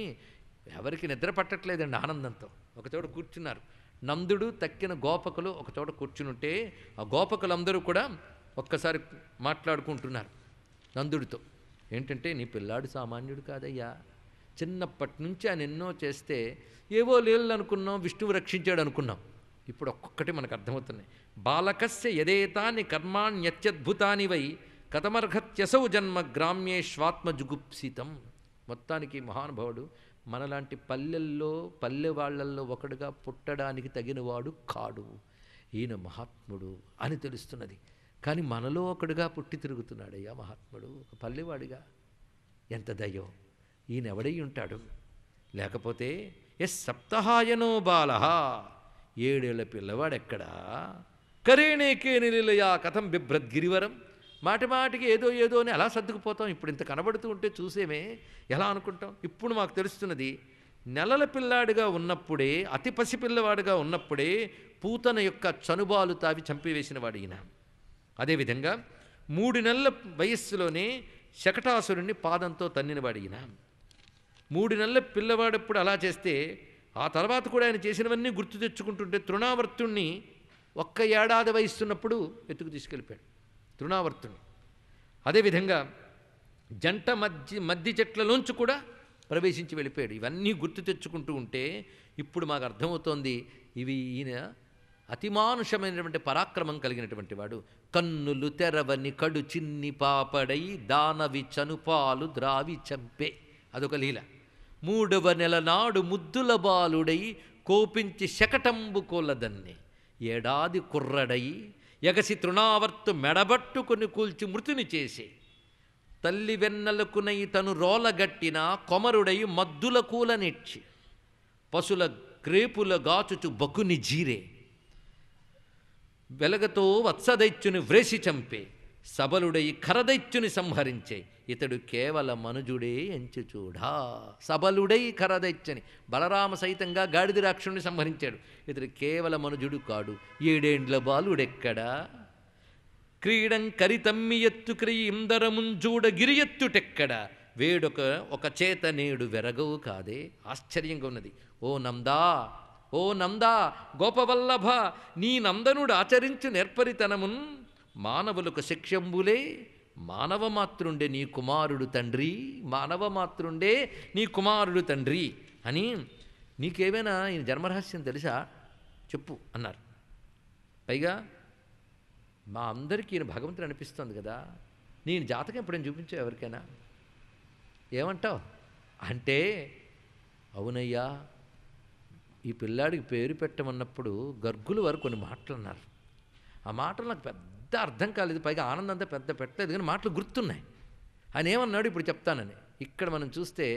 ఎవరికి నిద్ర పట్టట్లేదండి ఆనందంతో. ఒకచోట కూర్చున్నారు. నందుడు తక్కిన గోపకులు ఒకచోట కూర్చునుంటే ఆ గోపకులందరూ కూడా ఒక్కసారి మాట్లాడుకుంటున్నారు నందుడితో. ఏంటంటే, నీ పిల్లాడు సామాన్యుడు కాదయ్యా, చిన్నప్పటి నుంచి ఆయన ఎన్నో చేస్తే ఏవో లీలలు అనుకున్నాం, విష్ణువు రక్షించాడు అనుకున్నాం. ఇప్పుడు ఒక్కొక్కటి మనకు అర్థమవుతున్నాయి. బాలకస్య యదేతాని కర్మాణ్యత్యద్భుతాని వై కథమర్హత్యసౌ జన్మ గ్రామ్యేష్వాత్మజుగుప్సితం. మొత్తానికి మహానుభావుడు మనలాంటి పల్లె వాళ్ళల్లో ఒకడుగా పుట్టడానికి తగినవాడు కాడు, ఈయన మహాత్ముడు అని తెలుస్తున్నది. కానీ మనలో ఒకడుగా పుట్టి తిరుగుతున్నాడయ్యా మహాత్ముడు, ఒక పల్లెవాడిగా. ఎంత దయ్యో! ఈయన ఎవడై ఉంటాడు? లేకపోతే ఎస్ సప్తహాయనో బాల, 7 ఏళ్ల పిల్లవాడెక్కడా? కరేణేకే నిలయా కథం బిభ్రద్గిరివరం. మాటిమాటికి ఏదో ఏదో అని అలా సర్దుకుపోతాం. ఇప్పుడు ఇంత కనబడుతూ ఉంటే చూసేమే ఎలా అనుకుంటాం. ఇప్పుడు మాకు తెలుస్తున్నది, నెలల పిల్లాడిగా ఉన్నప్పుడే, అతి పసిపిల్లవాడిగా ఉన్నప్పుడే పూతన యొక్క చనుబాలు తావి చంపివేసినవాడు ఈయన. అదేవిధంగా 3 నెలల వయస్సులోనే శకటాసురుణ్ణి పాదంతో తన్నినవాడు ఈయన. 3 నెలల పిల్లవాడప్పుడు అలా చేస్తే ఆ తర్వాత కూడా ఆయన చేసినవన్నీ గుర్తు తెచ్చుకుంటుంటే తృణావర్తుణ్ణి 1 ఏడాది వయస్సున్నప్పుడు ఎత్తుకు తీసుకెళ్ళిపోయాడు తృణావర్తుణ్ణి. అదేవిధంగా జంట మద్ది చెట్లలోంచి కూడా ప్రవేశించి వెళ్ళిపోయాడు. ఇవన్నీ గుర్తు తెచ్చుకుంటూ ఉంటే ఇప్పుడు మాకు అర్థమవుతోంది, ఇవి ఈయన అతిమానుషమైనటువంటి పరాక్రమం కలిగినటువంటి వాడు. కన్నులు తెరవని కడు చిన్ని పాపడై దానవి చనుపాలు ద్రావి చంపే, అదొక లీల. 3వ నెల నాడు ముద్దుల బాలుడై కోపించి శకటంబు కోలదన్ని, ఏడాది కుర్రడై ఎగసి తృణావర్తు మెడబట్టుకుని కూల్చి మృతిని చేసే, తల్లి వెన్నెలకునై తను రోలగట్టిన కొమరుడై మద్దుల కూలనెచ్చి పశుల క్రేపుల గాచుచు బకుని జీరే, వెలగతో వత్సదైత్యుని వ్రేసి చంపే, సబలుడై ఖరదైత్యుని సంహరించే, ఇతడు కేవల మనుజుడే ఎంచుచూడా. సబలుడై ఖరదైత్యుని, బలరామ సైతంగా గాడిద రాక్షుని సంహరించాడు. ఇతడు కేవల మనుజుడు కాడు, 7 ఏండ్ల బాలుడెక్కడా? క్రీడం కరితమ్మి ఎత్తు క్రియి ఇందరముంజూడ గిరియెత్తుటెక్కడ, వేడొక ఒక చేత నేడు వెరగవు కాదే. ఆశ్చర్యంగా ఉన్నది. ఓ నందా, ఓ నందా గోపవల్లభ, నీ నందనుడు ఆచరించు నేర్పరితనమున్ మానవులకు శిక్షంబులే, మానవమాతృండే నీ కుమారుడు తండ్రి, మానవమాతృండే నీ కుమారుడు తండ్రి అని. నీకేమైనా ఈయన జన్మరహస్యం తెలుసా? చెప్పు అన్నారు. పైగా మా అందరికీ ఈయన భగవంతుడు అనిపిస్తుంది కదా, నేను జాతకం ఎప్పుడైనా చూపించావు ఎవరికైనా? ఏమంటావు అంటే, అవునయ్యా, ఈ పిల్లాడికి పేరు పెట్టమన్నప్పుడు గర్గుల వారు కొన్ని మాటలు అన్నారు. ఆ మాటలు నాకు పెద్ద అర్థం కాలేదు, పైగా ఆనందం అంతా పెద్ద పెట్టలేదు, కానీ మాటలు గుర్తున్నాయి. ఆయన ఏమన్నాడు ఇప్పుడు చెప్తానని. ఇక్కడ మనం చూస్తే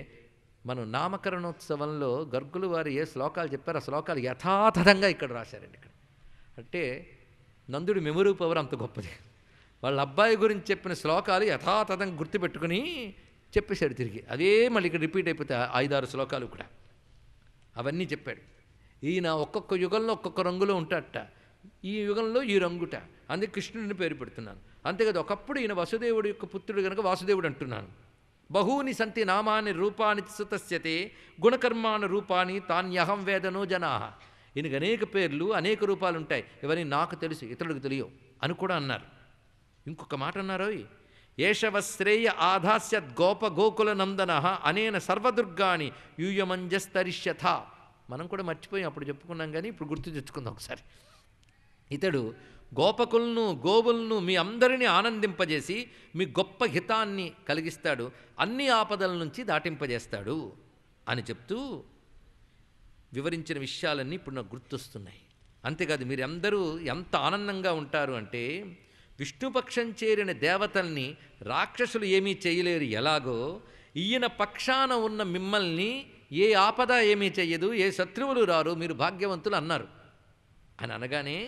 మనం నామకరణోత్సవంలో గర్గుల వారు ఏ శ్లోకాలు చెప్పారో ఆ శ్లోకాలు యథాతథంగా ఇక్కడ రాశారండి. ఇక్కడ అంటే నందుడి మెమరీ పవర్ అంత గొప్పది. వాళ్ళ అబ్బాయి గురించి చెప్పిన శ్లోకాలు యథాతథంగా గుర్తుపెట్టుకుని చెప్పేశాడు తిరిగి. అదే మళ్ళీ ఇక్కడ రిపీట్ అయిపోతే 5-6 శ్లోకాలు కూడా అవన్నీ చెప్పాడు. ఈయన ఒక్కొక్క యుగంలో ఒక్కొక్క రంగులో ఉంటాడట. ఈ యుగంలో ఈ రంగుట, అందుకే కృష్ణుడిని పేరు పెడుతున్నాను. అంతేకాదు ఒకప్పుడు ఈయన వసుదేవుడు యొక్క పుత్రుడు కనుక వాసుదేవుడు అంటున్నాను. బహూని సంతి నామాని రూపాని సుతస్యతే గుణకర్మాను రూపాని తాన్యహం వేదనో జనా. ఈయనకు అనేక పేర్లు అనేక రూపాలు ఉంటాయి, ఇవన్నీ నాకు తెలుసు ఇతరులకు తెలియవు అని కూడా అన్నారు. ఇంకొక మాట అన్నారు, ఏషవశ్రేయ ఆధాస్యద్ గోప గోకుల నందన అనేన సర్వదుర్గాని యూయమంజస్తరిష్యథ. మనం కూడా మర్చిపోయాం, అప్పుడు చెప్పుకున్నాం, కానీ ఇప్పుడు గుర్తు తెచ్చుకుందాం ఒకసారి. ఇతడు గోపకులను గోవులను మీ అందరినీ ఆనందింపజేసి మీ గొప్ప హితాన్ని కలిగిస్తాడు, అన్ని ఆపదల నుంచి దాటింపజేస్తాడు అని చెప్తూ వివరించిన విషయాలన్నీ ఇప్పుడు నాకు గుర్తొస్తున్నాయి. అంతేకాదు మీరందరూ ఎంత ఆనందంగా ఉంటారు అంటే, విష్ణుపక్షం చేరిన దేవతల్ని రాక్షసులు ఏమీ చేయలేరు ఎలాగో, ఈయన పక్షాన ఉన్న మిమ్మల్ని ఏ ఆపద ఏమీ చెయ్యదు, ఏ శత్రువులు రారు, మీరు భాగ్యవంతులు అన్నారు. అని అనగానే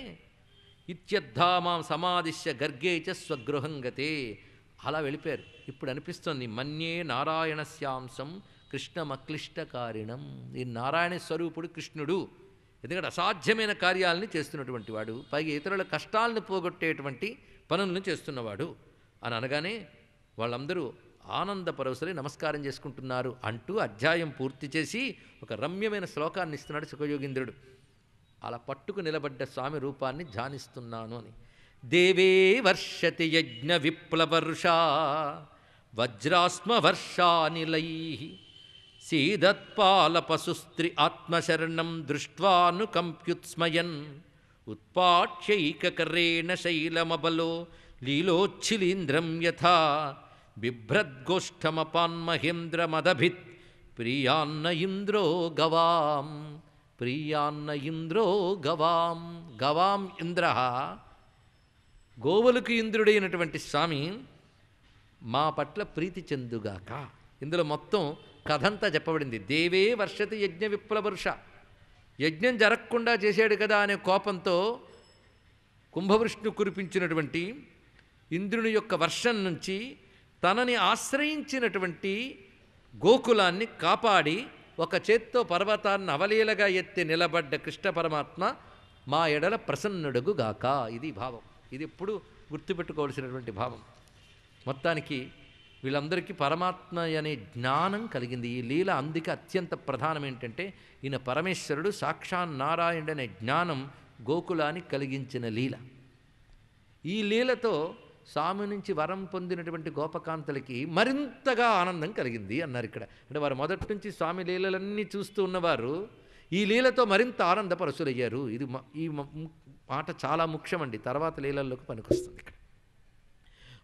ఇత్యద్ధామాం సమాదిశ్య గర్గేచ స్వగృహంగతే, అలా వెళ్ళిపోయారు. ఇప్పుడు అనిపిస్తుంది మన్యే నారాయణస్యాంశం కృష్ణమక్లిష్టకారిణం. ఈ నారాయణ స్వరూపుడు కృష్ణుడు, ఎందుకంటే అసాధ్యమైన కార్యాలని చేస్తున్నటువంటి వాడు, పైగా ఇతరుల కష్టాలను పోగొట్టేటువంటి పనులను చేస్తున్నవాడు అని అనగానే వాళ్ళందరూ ఆనందపరవశులై నమస్కారం చేసుకుంటున్నారు అంటూ అధ్యాయం పూర్తి చేసి ఒక రమ్యమైన శ్లోకాన్ని ఇస్తున్నాడు సుఖయోగీంద్రుడు. అలా పట్టుకు నిలబడ్డ స్వామి రూపాన్ని ధ్యానిస్తున్నాను అని. దేవే వర్షతి యజ్ఞ విప్లవర్షా వజ్రాస్మ వర్షానిలై సీదత్పాలపశుస్త్రి ఆత్మశరణం దృష్ట్వానుకంప్యుత్స్మయన్ ఉత్పాట్యైకకరేణ శైలమబలో లీలోచ్ఛిలీంద్రం యథా బిభ్రద్గోష్ఠమపాన్మహేంద్రమదభిత్ ప్రియాన్న ఇంద్రో గవాం ప్రియాన్న ఇంద్రో గవాం గవాం ఇంద్ర గోవులకు ఇంద్రుడైనటువంటి స్వామి మా పట్ల ప్రీతి చెందుగాక. ఇందులో మొత్తం కథంతా చెప్పబడింది. దేవే వర్షతి యజ్ఞ విప్లవర్ష, యజ్ఞం జరగకుండా చేశాడు కదా అనే కోపంతో కుంభవృష్ణు కురిపించినటువంటి ఇంద్రుని యొక్క వర్షం నుంచి తనని ఆశ్రయించినటువంటి గోకులాన్ని కాపాడి ఒక చేత్తో పర్వతాన్ని అవలీలగా ఎత్తి నిలబడ్డ కృష్ణ పరమాత్మ మా ఎడల ప్రసన్నుడగుగాక. ఇది భావం. ఇది ఎప్పుడు గుర్తుపెట్టుకోవాల్సినటువంటి భావం. మొత్తానికి వీళ్ళందరికీ పరమాత్మ అనే జ్ఞానం కలిగింది. ఈ లీల అందుకే అత్యంత ప్రధానం. ఏంటంటే ఈయన పరమేశ్వరుడు సాక్షాన్ నారాయణుడు అనే జ్ఞానం గోకులానికి కలిగించిన లీల. ఈ లీలతో స్వామి నుంచి వరం పొందినటువంటి గోపకాంతలకి మరింతగా ఆనందం కలిగింది అన్నారు ఇక్కడ. అంటే వారు మొదటి నుంచి స్వామి లీలలన్నీ చూస్తూ ఉన్నవారు ఈ లీలతో మరింత ఆనందపరచులయ్యారు. ఇది ఈ మాట చాలా ముఖ్యమండి, తర్వాత లీలల్లోకి పనికొస్తుంది. ఇక్కడ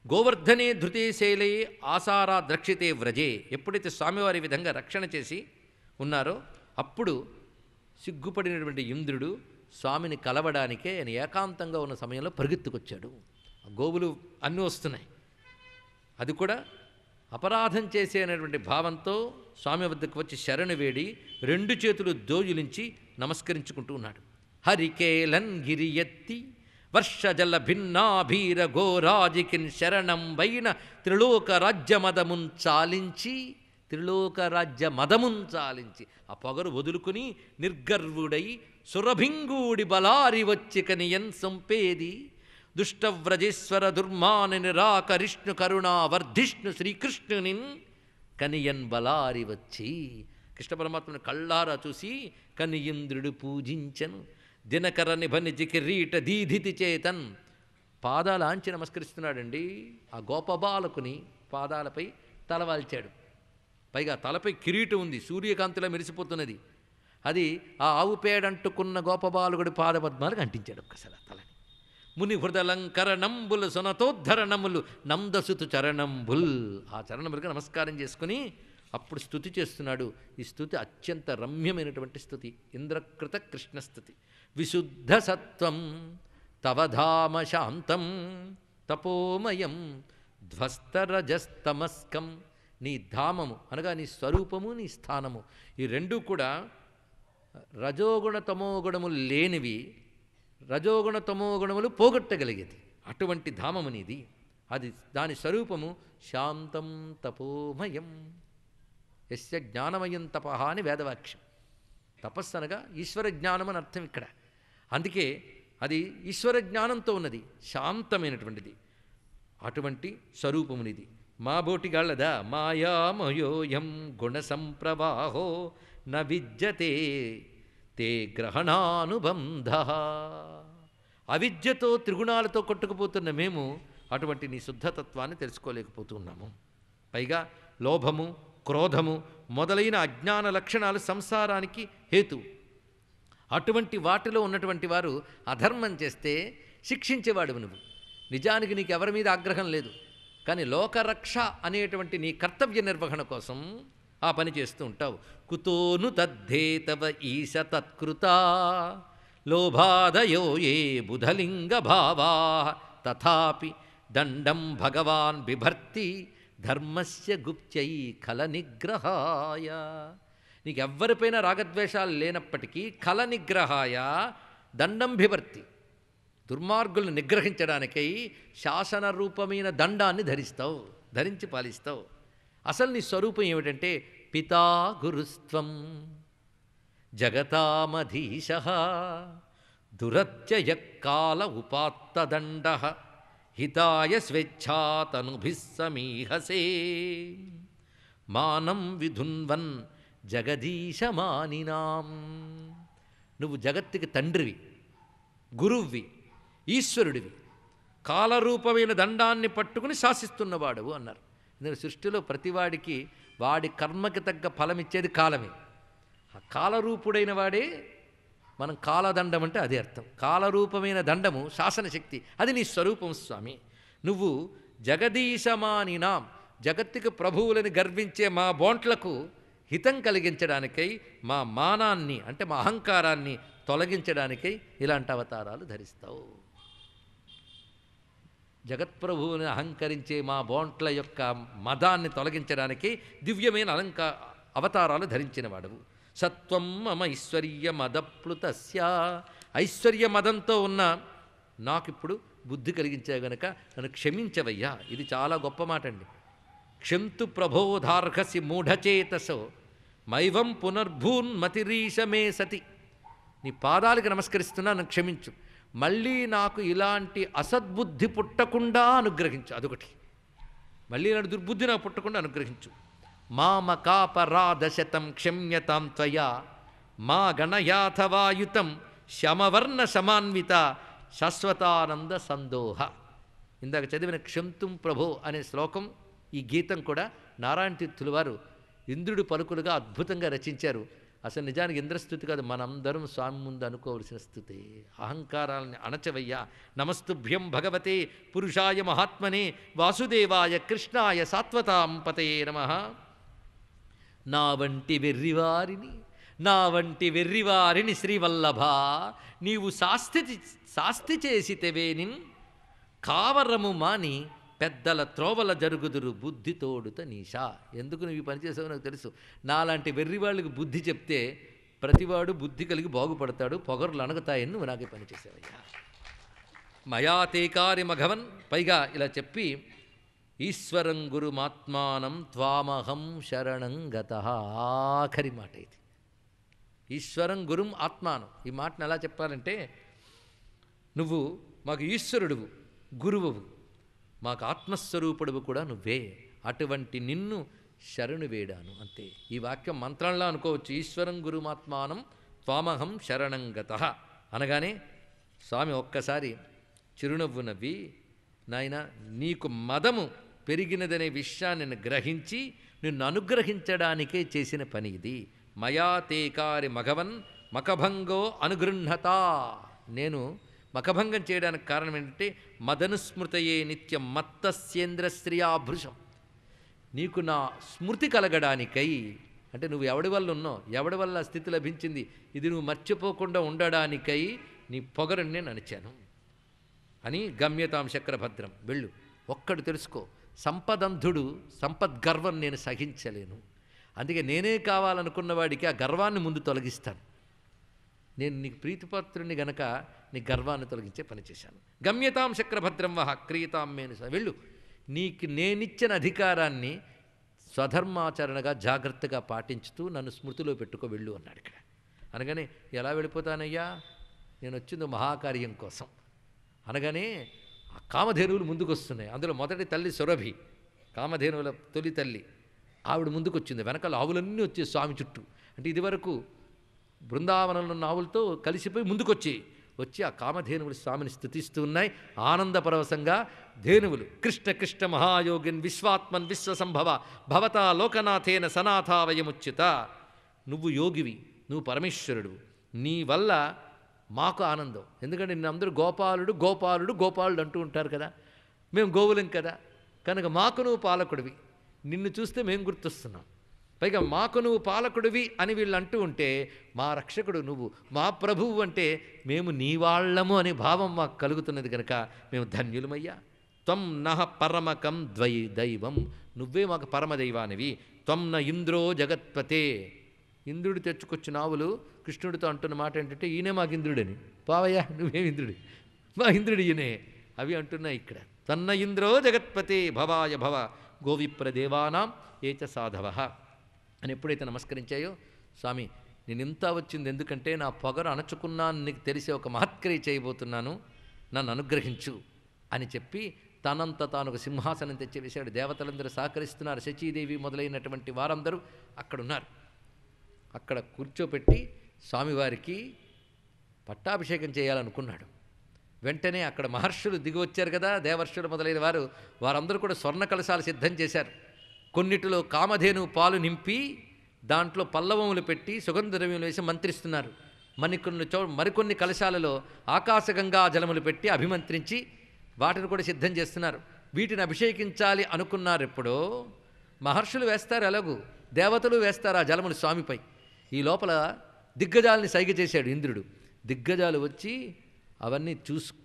గోవర్ధనే ధృతే శైలే ఆసారా ద్రక్షితే వ్రజే, ఎప్పుడైతే స్వామివారి విధంగా రక్షణ చేసి ఉన్నారో అప్పుడు సిగ్గుపడినటువంటి ఇంద్రుడు స్వామిని కలవడానికే ఆయన ఏకాంతంగా ఉన్న సమయంలో పరిగెత్తుకొచ్చాడు. గోవులు అన్నీ వస్తున్నాయి, అది కూడా అపరాధం చేసేటువంటి భావంతో స్వామి వద్దకు వచ్చి శరణు వేడి 2 చేతులు దోజులించి నమస్కరించుకుంటూ ఉన్నాడు. హరికేలన్ గిరియత్తి వర్షజల భిన్నాభీర గోరాజికిన్ శరణం వైన త్రిలోక రాజ్యమదమున్ చాలించి ఆ పొగరు వదులుకుని నిర్గర్వుడై సురభింగూడి బలారి వచ్చి కనియన్ సంపేది దుష్టవ్రజేశ్వర దుర్మాన నిరాకరిష్ణు కరుణా వర్ధిష్ణు శ్రీకృష్ణునిన్ కనియన్ బలారి వచ్చి. కృష్ణ పరమాత్మను కళ్ళారా చూసి కనియింద్రుడు పూజించను దినకర నిభనిజి కిరీట దీధితి చేతన్. పాదాలాంచి నమస్కరిస్తున్నాడండి. ఆ గోపబాలకుని పాదాలపై తలవాల్చాడు. పైగా తలపై కిరీటం ఉంది, సూర్యకాంతిలో మెరిసిపోతున్నది. అది ఆ ఆవు పేడంటుకున్న గోపబాలకుడి పాదపద్మాలకు అంటించాడు ఒక్కసారి తలని. ముని హృదలంకరణంబులు సునతోద్ధరణములు నందసుతు చరణంబుల్, ఆ చరణములకు నమస్కారం చేసుకుని అప్పుడు స్తుతి చేస్తున్నాడు. ఈ స్తుతి అత్యంత రమ్యమైనటువంటి స్తుతి, ఇంద్రకృత కృష్ణస్తుతి. విశుద్ధ సత్వం తవధామ శాంతం తపోమయం ధ్వస్తరజస్తమస్కం. నీ ధామము అనగా నీ స్వరూపము, నీ స్థానము, ఈ రెండూ కూడా రజోగుణ తమోగుణములు లేనివి, రజోగుణ తమోగుణములు పోగొట్టగలిగేది. అటువంటి ధామము నీది. అది దాని స్వరూపము శాంతం తపోమయం. యస్య జ్ఞానమయం తపహ అని వేదవాక్యం. తపస్సు అనగా ఈశ్వర జ్ఞానం అని అర్థం ఇక్కడ. అందుకే అది ఈశ్వర జ్ఞానంతో ఉన్నది, శాంతమైనటువంటిది. అటువంటి స్వరూపమునిది. మా బోటిగాళ్ళదా మాయామయోయం గుణ సంప్రవాహో న విద్యతే తే గ్రహణానుబంధ. అవిద్యతో త్రిగుణాలతో కొట్టుకుపోతున్న మేము అటువంటి నీ శుద్ధతత్వాన్ని తెలుసుకోలేకపోతున్నాము. పైగా లోభము, క్రోధము మొదలైన అజ్ఞాన లక్షణాలు సంసారానికి హేతు. అటువంటి వాటిలో ఉన్నటువంటి వారు అధర్మం చేస్తే శిక్షించేవాడు నువ్వు. నిజానికి నీకు ఎవరి మీద ఆగ్రహం లేదు, కానీ లోకరక్ష అనేటువంటి నీ కర్తవ్య నిర్వహణ కోసం ఆ పని చేస్తూ ఉంటావు. కుతోను తద్ధేతవ ఈశ తత్కృత లోభాదయో ఏ బుధలింగ భావా తథాపి దండం భగవాన్ బిభర్తి ధర్మస్య గుప్త్యై కల నిగ్రహాయ. నీకెవ్వరిపైన రాగద్వేషాలు లేనప్పటికీ కల నిగ్రహాయ దండం బిభర్తి, దుర్మార్గులను నిగ్రహించడానికై శాసన రూపమైన దండాన్ని ధరించి పాలిస్తావు. అసలు నీ స్వరూపం ఏమిటంటే పితా గురుస్త్వం జగతామధీశ దురత్యయ కాల ఉపాత్తదండ హితాయ స్వేచ్ఛాతనుభిः సమీహసే మానం విధున్వన్ జగదీశమానినాం. నువ్వు జగత్తుకి తండ్రివి, గురువువి, ఈశ్వరుడివి, కాలరూపమైన దండాన్ని పట్టుకుని శాసిస్తున్నవాడు అన్నారు. ఎందుకంటే సృష్టిలో ప్రతివాడికి వాడి కర్మకి తగ్గ ఫలం ఇచ్చేది కాలమే. ఆ కాలరూపుడైన వాడే మనం కాలదండం అంటే అదే అర్థం. కాలరూపమైన దండము శాసనశక్తి, అది నీ స్వరూపం స్వామి. నువ్వు జగదీశమానినాం, జగత్తుకు ప్రభువులని గర్వించే మా బోంట్లకు హితం కలిగించడానికై, మా మానాన్ని అంటే మా అహంకారాన్ని తొలగించడానికై ఇలాంటి అవతారాలు ధరిస్తావు. జగత్ప్రభువుని అహంకరించే మా బోంట్ల యొక్క మదాన్ని తొలగించడానికి దివ్యమైన అవతారాలు ధరించిన వాడవు. సత్వం మమ ఐశ్వర్య మదప్లుతస్య, ఐశ్వర్య మదంతో ఉన్న నాకిప్పుడు బుద్ధి కలిగించే గనక నన్ను క్షమించవయ్యా. ఇది చాలా గొప్ప మాట అండి. క్షంతు ప్రబోధార్హసి మూఢచేతసో మైవం పునర్భూన్మతిరీశమే సతి. నీ పాదాలకి నమస్కరిస్తున్నా, నన్ను క్షమించు. మళ్ళీ నాకు ఇలాంటి అసద్బుద్ధి పుట్టకుండా అనుగ్రహించు. అదొకటి, మళ్ళీ ఇలాంటి దుర్బుద్ధి నాకు పుట్టకుండా అనుగ్రహించు. మామకాపరాధశతం క్షమ్యతాం త్వయా మా గణయాథవాయుతం శమవర్ణ సమాన్విత శాశ్వతానంద సందోహ. ఇందాక చదివిన క్షంతుం ప్రభో అనే శ్లోకం, ఈ గీతం కూడా నారాయణ తీర్థుల వారు ఇంద్రుడి పలుకులుగా అద్భుతంగా రచించారు. అసలు నిజానికి ఇంద్రస్థుతి కాదు, మనందరం స్వామి ముందు అనుకోవలసిన స్థుతి. అహంకారాలని అణచవయ్యా. నమస్తుభ్యం భగవతే పురుషాయ మహాత్మనే వాసుదేవాయ కృష్ణాయ సాత్వతాం పతయే నమః. నా వంటి వెర్రివారిని శ్రీవల్లభ, నీవు శాస్తి చేసితేవేనిన్ కావరము మాని పెద్దల త్రోవల జరుగుదురు బుద్ధి తోడుత నీషా. ఎందుకు నువ్వు ఈ పని చేసావు నాకు తెలుసు. నాలాంటి వెర్రివాళ్ళకి బుద్ధి చెప్తే ప్రతివాడు బుద్ధి కలిగి బాగుపడతాడు, పొగరులు అణగుతాయని నువ్వు నాకు పని చేసావయ్యా. మయా తేకారి మఘవన్, పైగా ఇలా చెప్పి ఈశ్వరం గురుమాత్మానం త్వామహం శరణం గతః. ఆఖరి మాట ఇది. ఈశ్వరం గురుం ఆత్మానం. ఈ మాటను ఎలా చెప్పాలంటే, నువ్వు మాకు ఈశ్వరుడువు, గురువువు, మాకు ఆత్మస్వరూపుడువు కూడా నువ్వే. అటువంటి నిన్ను శరణు వేడాను అంతే. ఈ వాక్యం మంత్రంలా అనుకోవచ్చు. ఈశ్వరం గురుమాత్మానం త్వామహం శరణం గతః అనగానే స్వామి ఒక్కసారి చిరునవ్వు నవ్వి, నాయన నీకు మదము పెరిగినదనే విషయాన్ని గ్రహించి నిన్ను అనుగ్రహించడానికే చేసిన పని ఇది. మయా తేకారి మఘవన్ మకభంగో అనుగృహత. నేను మకభంగం చేయడానికి కారణం ఏంటంటే మదనుస్మృతయే నిత్యం మత్తస్యేంద్రశ్రియాభృశం. నీకు నా స్మృతి కలగడానికై, అంటే నువ్వు ఎవడి వల్ల ఉన్నావు, ఎవడి వల్ల స్థితి లభించింది, ఇది నువ్వు మర్చిపోకుండా ఉండడానికై నీ పొగరుని నేను అణిచాను అని. గమ్యతాం శక్రభద్రం, వెళ్ళు. ఒక్కడు తెలుసుకో, సంపదంధుడు సంపద్గర్వం నేను సహించలేను. అందుకే నేనే కావాలనుకున్న వాడికి ఆ గర్వాన్ని ముందు తొలగిస్తాను. నేను నీకు ప్రీతిపాత్రుని గనక నీ గర్వాన్ని తొలగించే పని చేశాను. గమ్యతాం శక్రభద్రం వహ క్రియతాం మేను. వెళ్ళు, నీకు నేనిచ్చిన అధికారాన్ని స్వధర్మాచరణగా జాగ్రత్తగా పాటించుతూ నన్ను స్మృతిలో పెట్టుకో, వెళ్ళు అన్నాడు ఇక్కడ. అనగానే ఎలా వెళ్ళిపోతానయ్యా, నేను వచ్చింది మహాకార్యం కోసం అనగానే ఆ కామధేనువులు ముందుకు వస్తున్నాయి. అందులో మొదటి తల్లి సురభి, కామధేనువుల తొలి తల్లి. ఆవిడ ముందుకు వచ్చింది, వెనకాల ఆవులన్నీ వచ్చే స్వామి చుట్టూ. అంటే ఇదివరకు బృందావనంలో ఉన్న ఆవులతో కలిసిపోయి వచ్చి ఆ కామధేనువులు స్వామిని స్తుతిస్తూ ఉన్నాయి. ఆనందపరవశంగా ధేనువులు కృష్ణ కృష్ణ మహాయోగిన్ విశ్వాత్మన్ విశ్వసంభవ భవతా లోకనాథేన సనాథావయముచ్యుత. నువ్వు యోగివి, నువ్వు పరమేశ్వరుడు, నీ వల్ల మాకు ఆనందం. ఎందుకంటే నిన్ను అందరూ గోపాలుడు గోపాలుడు గోపాలుడు అంటూ ఉంటారు కదా, మేము గోవులం కదా, కనుక మాకు నువ్వు పాలకుడివి. నిన్ను చూస్తే మేము గుర్తొస్తున్నాం. పైగా మాకు నువ్వు పాలకుడివి అని వీళ్ళు అంటూ ఉంటే మా రక్షకుడు నువ్వు, మా ప్రభువు అంటే మేము నీ వాళ్ళము అనే భావం మాకు కలుగుతున్నది కనుక మేము ధన్యులమయ్యా. త్వం నహ పరమకం దైవం, నువ్వే మాకు పరమదైవానివి. త్వం న ఇంద్రో జగత్పతే. ఇంద్రుడు తెచ్చుకొచ్చిన ఆవులు కృష్ణుడితో అంటున్న మాట ఏంటంటే ఈయనే మాకు ఇంద్రుడని. పావయ్యా నువ్వేం ఇంద్రుడి, మా ఇంద్రుడు ఈయనే అవి అంటున్నాయి ఇక్కడ. తన్న ఇంద్రో జగత్పతే భవాయ భవ గోవిప్రదేవానాం ఏచ సాధవ అని ఎప్పుడైతే నమస్కరించాయో, స్వామి నేను ఇంత వచ్చింది ఎందుకంటే నా పొగరు అణచుకున్నాను, నీకు తెలిసే ఒక మహత్క్రియ చేయబోతున్నాను, నన్ను అనుగ్రహించు అని చెప్పి తనంత తాను ఒక సింహాసనం తెచ్చి వేశాడు. దేవతలందరూ సహకరిస్తున్నారు, శచీదేవి మొదలైనటువంటి వారందరూ అక్కడున్నారు. అక్కడ కూర్చోపెట్టి స్వామివారికి పట్టాభిషేకం చేయాలనుకున్నాడు. వెంటనే అక్కడ మహర్షులు దిగి వచ్చారు కదా, దేవర్షులు మొదలైన వారందరూ కూడా స్వర్ణ కలశాలు సిద్ధం చేశారు. కొన్నిటిలో కామధేను పాలు నింపి దాంట్లో పల్లవములు పెట్టి సుగంధ ద్రవ్యములు వేసి మంత్రిస్తున్నారు. మరికొన్ని కలశాలలో ఆకాశగంగా జలములు పెట్టి అభిమంత్రించి వాటిని కూడా సిద్ధం చేస్తున్నారు. వీటిని అభిషేకించాలి అనుకున్నారు. ఎప్పుడో మహర్షులు వేస్తారు, ఎలాగూ దేవతలు వేస్తారు ఆ జలములు స్వామిపై. ఈ లోపల దిగ్గజాలని సైగ చేశాడు ఇంద్రుడు. దిగ్గజాలు వచ్చి అవన్నీ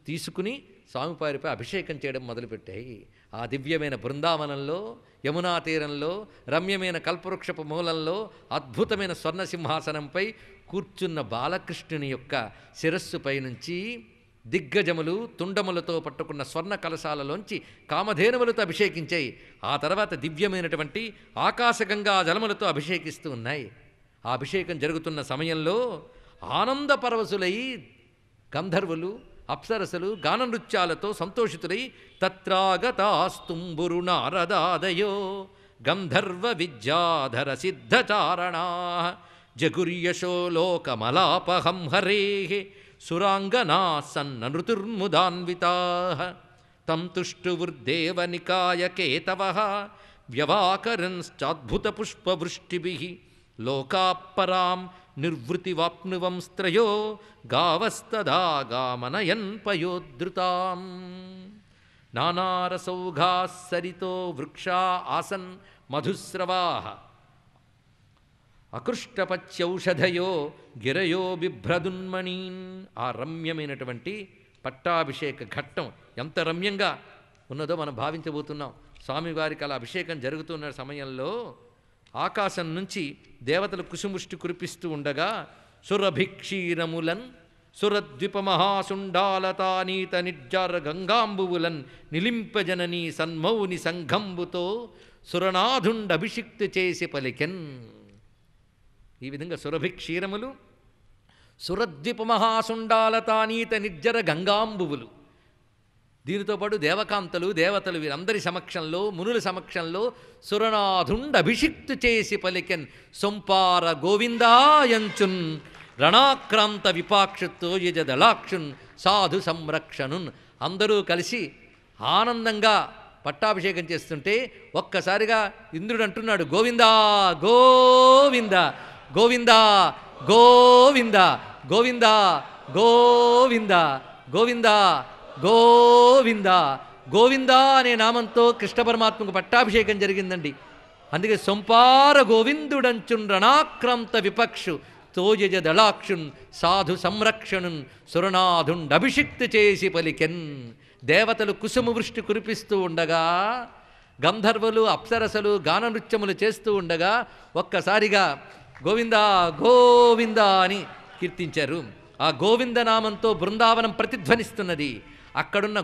తీసుకుని స్వామివారిపై అభిషేకం చేయడం మొదలుపెట్టాయి. ఆ దివ్యమైన బృందావనంలో, యమునా తీరంలో, రమ్యమైన కల్పవృక్షపు మూలంలో, అద్భుతమైన స్వర్ణ సింహాసనంపై కూర్చున్న బాలకృష్ణుని యొక్క శిరస్సుపై నుంచి దిగ్గజములు తుండములతో పట్టుకున్న స్వర్ణ కలశాలలోంచి కామధేనువులతో అభిషేకించాయి. ఆ తర్వాత దివ్యమైనటువంటి ఆకాశగంగా జలములతో అభిషేకిస్తూ ఉన్నాయి. ఆ అభిషేకం జరుగుతున్న సమయంలో ఆనంద పరవశులై గంధర్వులు, అప్సరసలు గాన నృత్యాలతో సంతోషితులై తత్రాగతాస్తుంబురు నారదాదయో గంధర్వ విద్యాధర సిద్ధచారణా జగుర్యశో లోకమలాపహం హరే సురాంగనా సన్ననృతుర్ముదాన్వితా తం తుష్టువుర్దేవనికాయకేతవ వ్యవాకరన్శ్చాద్భుతపుష్పవృష్టిభిః లోకాపరాం నిర్వృతివాప్నువం స్త్రయో గావస్తదా గామనయన్ పయోద్ధృతాం నానారసౌఘాః సరితో వృక్షా ఆసన్ మధుస్రవాః అకృష్టపత్యౌషధయో గిరయో బిభ్రదున్మణీన్. ఆ రమ్యమైనటువంటి పట్టాభిషేక ఘట్టం ఎంత రమ్యంగా ఉన్నదో మనం భావించబోతున్నాం. స్వామివారికి అలా అభిషేకం జరుగుతున్న సమయంలో ఆకాశం నుంచి దేవతలు కుసుముష్టి కురిపిస్తూ ఉండగా సురభిక్షీరములన్ సురద్విపమహాసుండాలతానీత నిర్జార గంగాంబువులన్ నిలింపజననీ సన్మౌని సంఘంబుతో సురనాథుండభిషిక్తు చేసి పలికెన్. ఈ విధంగా సురభిక్షీరములు, సురద్విపమహాసుండాలతానీత నిర్జర గంగాంబువులు, దీనితో పాటు దేవకాంతలు, దేవతలు వీరందరి సమక్షంలో, మునుల సమక్షంలో సురనాథుండభిషిక్తు చేసి పలికెన్. సొంపార గోవిందాయంచున్ రణాక్రాంత విపాక్షతో యజదలాక్షున్ సాధు సంరక్షణున్. అందరూ కలిసి ఆనందంగా పట్టాభిషేకం చేస్తుంటే ఒక్కసారిగా ఇంద్రుడు అంటున్నాడు, గోవిందా గోవింద గోవింద గోవింద గోవింద గోవింద గోవింద గోవింద గోవింద అనే నామంతో కృష్ణ పరమాత్మకు పట్టాభిషేకం జరిగిందండి. అందుకే సొంపార గోవిందుడంచున్ రణాక్రాంత విపక్షు తోయజ దళాక్షున్ సాధు సంరక్షణున్ సురనాథుండభిషిక్తు చేసి పలికెన్. దేవతలు కుసుమ వృష్టి కురిపిస్తూ ఉండగా, గంధర్వులు అప్సరసలు గాన నృత్యములు చేస్తూ ఉండగా ఒక్కసారిగా గోవిందా గోవింద అని కీర్తించారు. ఆ గోవింద నామంతో బృందావనం ప్రతిధ్వనిస్తున్నది. అక్కడున్న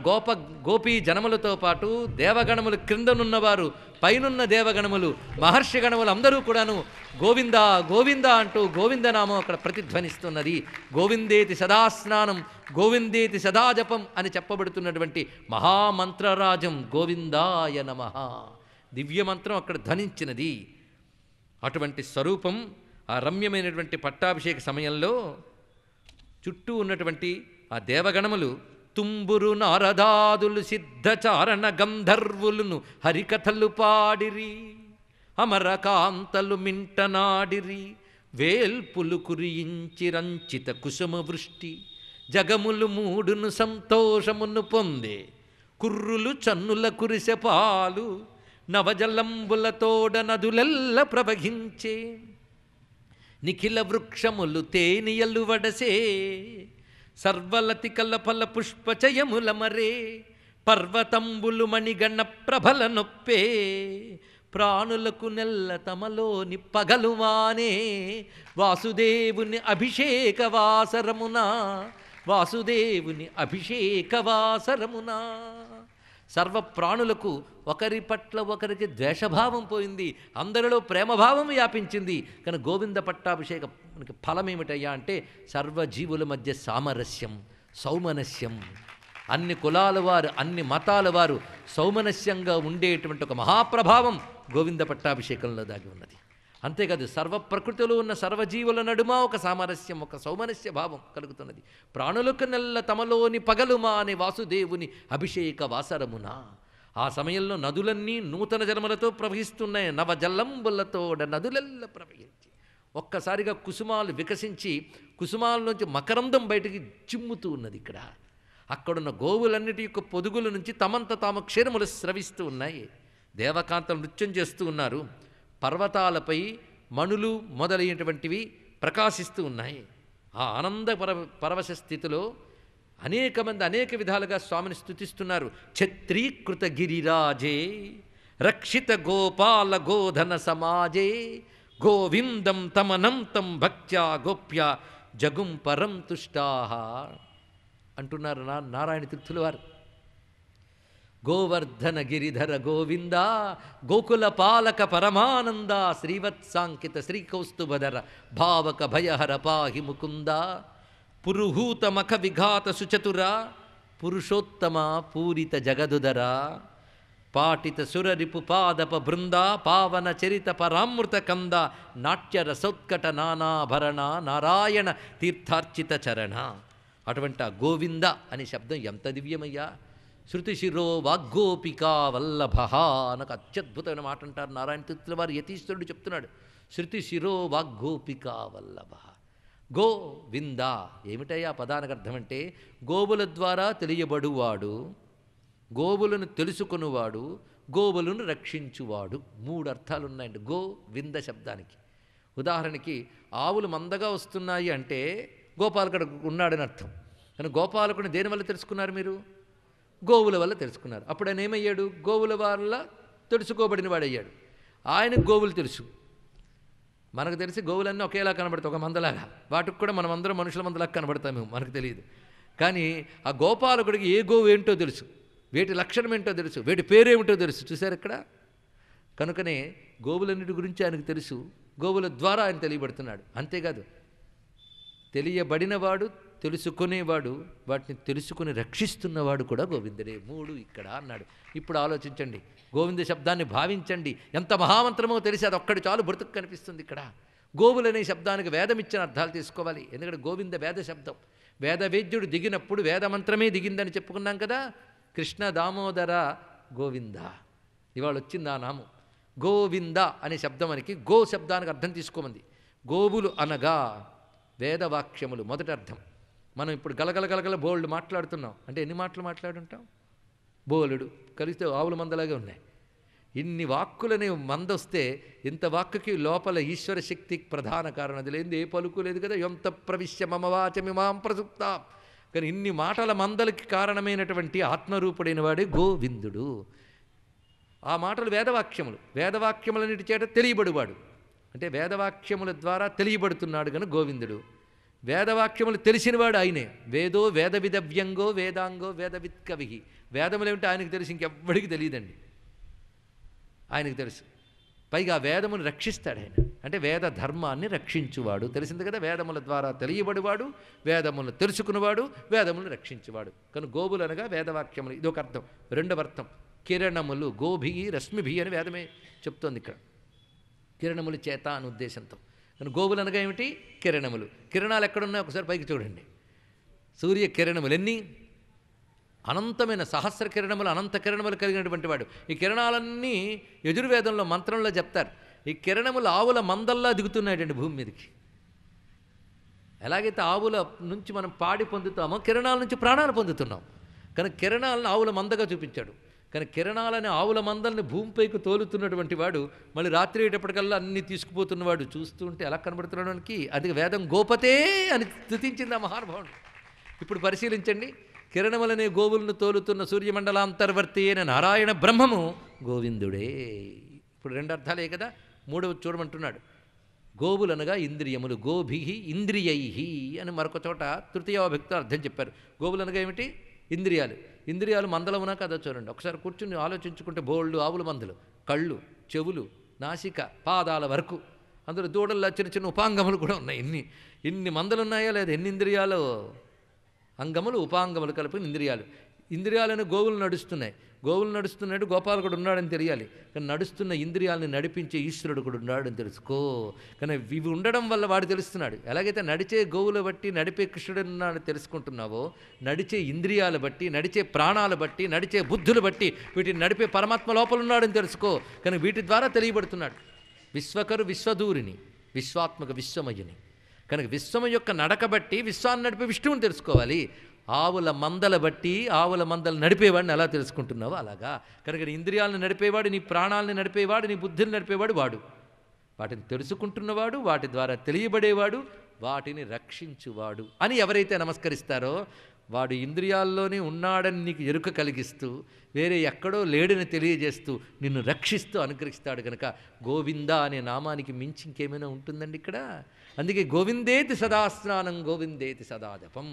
గోపీ జనములతో పాటు దేవగణములు, క్రిందనున్నవారు, పైనున్న దేవగణములు, మహర్షి గణములు అందరూ కూడాను గోవింద గోవింద అంటూ గోవిందనామం అక్కడ ప్రతిధ్వనిస్తున్నది. గోవిందేతి సదాస్నానం గోవిందేతి సదాజపం అని చెప్పబడుతున్నటువంటి మహామంత్రరాజం గోవిందాయ నమః దివ్యమంత్రం అక్కడ ధ్వనించినది. అటువంటి స్వరూపం ఆ రమ్యమైనటువంటి పట్టాభిషేక సమయంలో చుట్టూ ఉన్నటువంటి ఆ దేవగణములు తుంబురు నారదాదులు సిద్ధచారణ గంధర్వులను హరికథలు పాడిరి, అమరకాంతలు మింటనాడిరి, వేల్పులు కురించి రంచిత కుసుమ వృష్టి జగములు మూడును సంతోషమును పొందే కుర్రులు చన్నుల కురిసె పాలు నవజలంబులతోడ నదులెల్ల ప్రవహించే నిఖిల వృక్షములు తేనియలు వడసే సర్వలతి కలపల పుష్పచయముల మరే పర్వతంబులు మణిగణ ప్రభల నొప్పే ప్రాణులకు నెల్ల తమలోని పగలువానే వాసుదేవుని అభిషేక వాసరమున వాసుదేవుని అభిషేక వాసరమున. సర్వ ప్రాణులకు ఒకరి పట్ల ఒకరికి ద్వేషభావం పోయింది, అందరిలో ప్రేమభావం వ్యాపించింది. కానీ గోవింద పట్టాభిషేకానికి ఫలం ఏమిటయ్యా అంటే సర్వజీవుల మధ్య సామరస్యం, సౌమనస్యం. అన్ని కులాల వారు, అన్ని మతాల వారు సౌమనస్యంగా ఉండేటువంటి ఒక మహాప్రభావం గోవింద పట్టాభిషేకంలో దాగి ఉన్నది. అంతేకాదు సర్వ ప్రకృతిలో ఉన్న సర్వజీవుల నడుమ ఒక సామరస్యం, ఒక సౌమనస్య భావం కలుగుతున్నది. ప్రాణులకు నెల్ల తమలోని పగలుమా అనే వాసుదేవుని అభిషేక వాసరమున. ఆ సమయంలో నదులన్నీ నూతన జన్మలతో ప్రవహిస్తున్నాయి. నవజల్లంబులతోడ నదులెల్ల ప్రవహించి ఒక్కసారిగా కుసుమాలు వికసించి కుసుమాల నుంచి మకరందం బయటికి చిమ్ముతూ ఉన్నది. ఇక్కడ అక్కడున్న గోవులన్నిటి యొక్క పొదుగుల నుంచి తమంత తాము క్షీరములు స్రవిస్తూ ఉన్నాయి. దేవకాంతలు నృత్యం చేస్తూ ఉన్నారు. పర్వతాలపై మణులు మొదలైనటువంటివి ప్రకాశిస్తూ ఉన్నాయి. ఆ ఆనంద పరవశ స్థితిలో అనేక మంది అనేక విధాలుగా స్వామిని స్తుతిస్తున్నారు. ఛత్రీకృత గిరిరాజే రక్షిత గోపాల గోధన సమాజే గోవిందం తమనంతం భక్త్యా గోప్య జగుం పరం తుష్టాహ అంటున్నారు నారాయణ తీర్థుల వారు. గోవర్ధన గిరిధర గోవింద గోకుల పాలక పరమానంద శ్రీవత్సాంకిత శ్రీకౌస్తుభధర భావక భయహర పాహి ముకుంద పురుహూత మఖ విఘాత సుచతుర పురుషోత్తమ పూరిత జగదుదర పాటిత సురరిపు పాదప బృంద పావన చరిత పరామృత కంద నాట్య రసోత్కట నానాభరణ నారాయణ తీర్థార్చిత చరణ. అటువంటి ఆ గోవింద అనే శబ్దం ఎంత దివ్యమయ్యా. శృతి శిరో వాగ్గోపికా వల్లభ నాకు అత్యద్భుతమైన మాట అంటారు నారాయణ తీర్థుల వారు. యతీశ్వరుడు చెప్తున్నాడు, శృతి శిరో వాగ్గోపికా వల్లభ. గోవింద ఏమిటయ్యా పదానికి అర్థం అంటే గోవుల ద్వారా తెలియబడువాడు, గోవులను తెలుసుకునివాడు, గోవులను రక్షించువాడు. 3 అర్థాలు ఉన్నాయండి గోవింద శబ్దానికి. ఉదాహరణకి ఆవులు మందగా వస్తున్నాయి అంటే గోపాలకుడు ఉన్నాడని అర్థం. కానీ గోపాలకుడిని దేని వల్ల తెలుసుకున్నారు మీరు? గోవుల వల్ల తెలుసుకున్నారు. అప్పుడు ఆయన ఏమయ్యాడు? గోవుల వల్ల తెలుసుకోబడిన వాడయ్యాడు. ఆయనకు గోవులు తెలుసు. మనకు తెలిసి గోవులన్నీ ఒకేలా కనబడతాయి, ఒక మందలాగా. వాటికి కూడా మనం అందరం మనుషుల మందలాగా కనబడతాము, మనకు తెలియదు. కానీ ఆ గోపాలకుడికి ఏ గోవు ఏంటో తెలుసు, వేటి లక్షణం ఏంటో తెలుసు, వేటి పేరేమిటో తెలుసు. చూశారు ఇక్కడ? కనుకనే గోవులన్నిటి గురించి ఆయనకు తెలుసు. గోవుల ద్వారా ఆయన తెలియబడుతున్నాడు. అంతేకాదు, తెలియబడినవాడు, తెలుసుకునేవాడు, వాటిని తెలుసుకుని రక్షిస్తున్నవాడు కూడా గోవిందుడే. 3 ఇక్కడ అన్నాడు. ఇప్పుడు ఆలోచించండి, గోవింద శబ్దాన్ని భావించండి. ఎంత మహామంత్రమో తెలిసి అది ఒక్కడి చాలు బ్రతుకు కనిపిస్తుంది. ఇక్కడ గోవులనే శబ్దానికి వేదం ఇచ్చిన అర్థాలు తీసుకోవాలి. ఎందుకంటే గోవింద వేద శబ్దం. వేదవేద్యుడు దిగినప్పుడు వేదమంత్రమే దిగిందని చెప్పుకున్నాం కదా. కృష్ణ దామోదర గోవింద, ఇవాళ వచ్చింది ఆ నామం. గోవింద అనే శబ్దం మనకి గో శబ్దానికి అర్థం తీసుకోమంది. గోవులు అనగా వేదవాక్యములు మొదటి అర్థం. మనం ఇప్పుడు గలగల గలగల బోల్డ్ మాట్లాడుతున్నాం అంటే ఎన్ని మాటలు మాట్లాడుంటాం? బోలుడు కలిస్తే ఆవుల మందలాగే ఉన్నాయి. ఇన్ని వాక్కులనే మందొస్తే ఇంత వాక్కుకి లోపల ఈశ్వర శక్తి ప్రధాన కారణం. అది లేదు, ఏ పలుకు లేదు కదా. ఎంత ప్రవిశ్య మమ వాచమిమాం ప్రసుప్తా. కానీ ఇన్ని మాటల మందలకి కారణమైనటువంటి ఆత్మరూపుడైన వాడే గోవిందుడు. ఆ మాటలు వేదవాక్యములు. వేదవాక్యములన్నిటి చేత తెలియబడువాడు. అంటే వేదవాక్యముల ద్వారా తెలియబడుతున్నాడు కనుక గోవిందుడు. వేదవాక్యములు తెలిసినవాడు ఆయనే. వేదో వేద విదవ్యంగో వేదాంగో వేదవిత్ కవి. వేదములు ఏమిటో ఆయనకు తెలిసి ఇంకెవ్వడికి తెలియదండి, ఆయనకు తెలుసు. పైగా వేదమును రక్షిస్తాడు ఆయన. అంటే వేద ధర్మాన్ని రక్షించువాడు. తెలిసింది కదా, వేదముల ద్వారా తెలియబడివాడు, వేదములను తెలుసుకున్నవాడు, వేదములను రక్షించువాడు. కనుక గోవులు అనగా వేదవాక్యములు, ఇదొక అర్థం. రెండవ అర్థం కిరణములు. గోభి రశ్మిభి అని వేదమే చెప్తోంది ఇక్కడ. కిరణములు చేత అని ఉద్దేశంతో. కానీ గోవులు అనగా ఏమిటి? కిరణములు. కిరణాలు ఎక్కడున్నాయి ఒకసారి పైకి చూడండి. సూర్య కిరణములు ఎన్ని? అనంతమైన సహస్ర కిరణములు, అనంత కిరణములు కలిగినటువంటి వాడు. ఈ కిరణాలన్నీ యజుర్వేదంలో మంత్రంలో చెప్తారు. ఈ కిరణములు ఆవుల మందల్లా దిగుతున్నాయండి భూమి మీదకి. ఎలాగైతే ఆవుల నుంచి మనం పాడి పొందుతామో కిరణాల నుంచి ప్రాణాలు పొందుతున్నాం. కానీ కిరణాలను ఆవుల మందగా చూపించాడు. కానీ కిరణాలని ఆవుల మందల్ని భూమిపైకి తోలుతున్నటువంటి వాడు మళ్ళీ రాత్రి అయ్యేటప్పటికల్లా అన్ని తీసుకుపోతున్నవాడు. చూస్తూ ఉంటే ఎలా కనబడుతున్నాడానికి అది వేదం గోపతే అని స్తుతించింది ఆ మహానుభావుడు. ఇప్పుడు పరిశీలించండి, కిరణములనే గోవులను తోలుతున్న సూర్యమండలాంతర్వర్తి అయిన నారాయణ బ్రహ్మము గోవిందుడే. ఇప్పుడు 2 అర్థాలే కదా. 3వ చూడమంటున్నాడు. గోవులనగా ఇంద్రియములు. గోభి ఇంద్రియై అని మరొక చోట తృతీయోభక్తులు అర్థం చెప్పారు. గోవులనగా ఏమిటి? ఇంద్రియాలు. ఇంద్రియాలు మందలమునా కదా చూడండి. ఒకసారి కూర్చుని ఆలోచించుకుంటే బోల్డ్ ఆవుల మందులు. కళ్ళు, చెవులు, నాసిక, పాదాల వరకు. అందులో దూడల్లో చిన్న చిన్న ఉపాంగములు కూడా ఉన్నాయి. ఇన్ని మందలు ఉన్నాయా లేదా? ఎన్ని ఇంద్రియాలు? అంగములు ఉపాంగములు కలిపి ఇంద్రియాలు. ఇంద్రియాలను గోవులు నడుస్తున్నాయి. గోవులు నడుస్తున్నాడు, గోపాలకుడు ఉన్నాడని తెలియాలి. కానీ నడుస్తున్న ఇంద్రియాలని నడిపించే ఈశ్వరుడు కూడా ఉన్నాడని తెలుసుకో. కానీ ఇవి ఉండడం వల్ల వాడు తెలుస్తున్నాడు. ఎలాగైతే నడిచే గోవులు బట్టి నడిపే కృష్ణుడు ఉన్నాడని తెలుసుకుంటున్నావో, నడిచే ఇంద్రియాలు బట్టి, నడిచే ప్రాణాలు బట్టి, నడిచే బుద్ధులు బట్టి వీటిని నడిపే పరమాత్మ లోపల ఉన్నాడని తెలుసుకో. కానీ వీటి ద్వారా తెలియబడుతున్నాడు. విశ్వకరు విశ్వదూరిని, విశ్వాత్మక విశ్వమయుని. కనుక విశ్వము యొక్క నడక బట్టి విశ్వాన్ని నడిపే విష్ణువుని తెలుసుకోవాలి. ఆవుల మందల బట్టి ఆవుల మందలు నడిపేవాడిని ఎలా తెలుసుకుంటున్నావో అలాగా. కనుక నీ ఇంద్రియాలను నడిపేవాడు, నీ ప్రాణాలను నడిపేవాడు, నీ బుద్ధిని నడిపేవాడు వాడు. వాటిని తెలుసుకుంటున్నవాడు, వాటి ద్వారా తెలియబడేవాడు, వాటిని రక్షించువాడు అని ఎవరైతే నమస్కరిస్తారో వాడు ఇంద్రియాల్లోనే ఉన్నాడని నీకు ఎరుక కలిగిస్తూ, వేరే ఎక్కడో లేడని తెలియజేస్తూ, నిన్ను రక్షిస్తూ అనుగ్రహిస్తాడు. కనుక గోవింద అనే నామానికి మించి ఇంకేమైనా ఉంటుందండి ఇక్కడ? అందుకే గోవిందేతి సదాస్నానం, గోవిందేతి సదాజపం.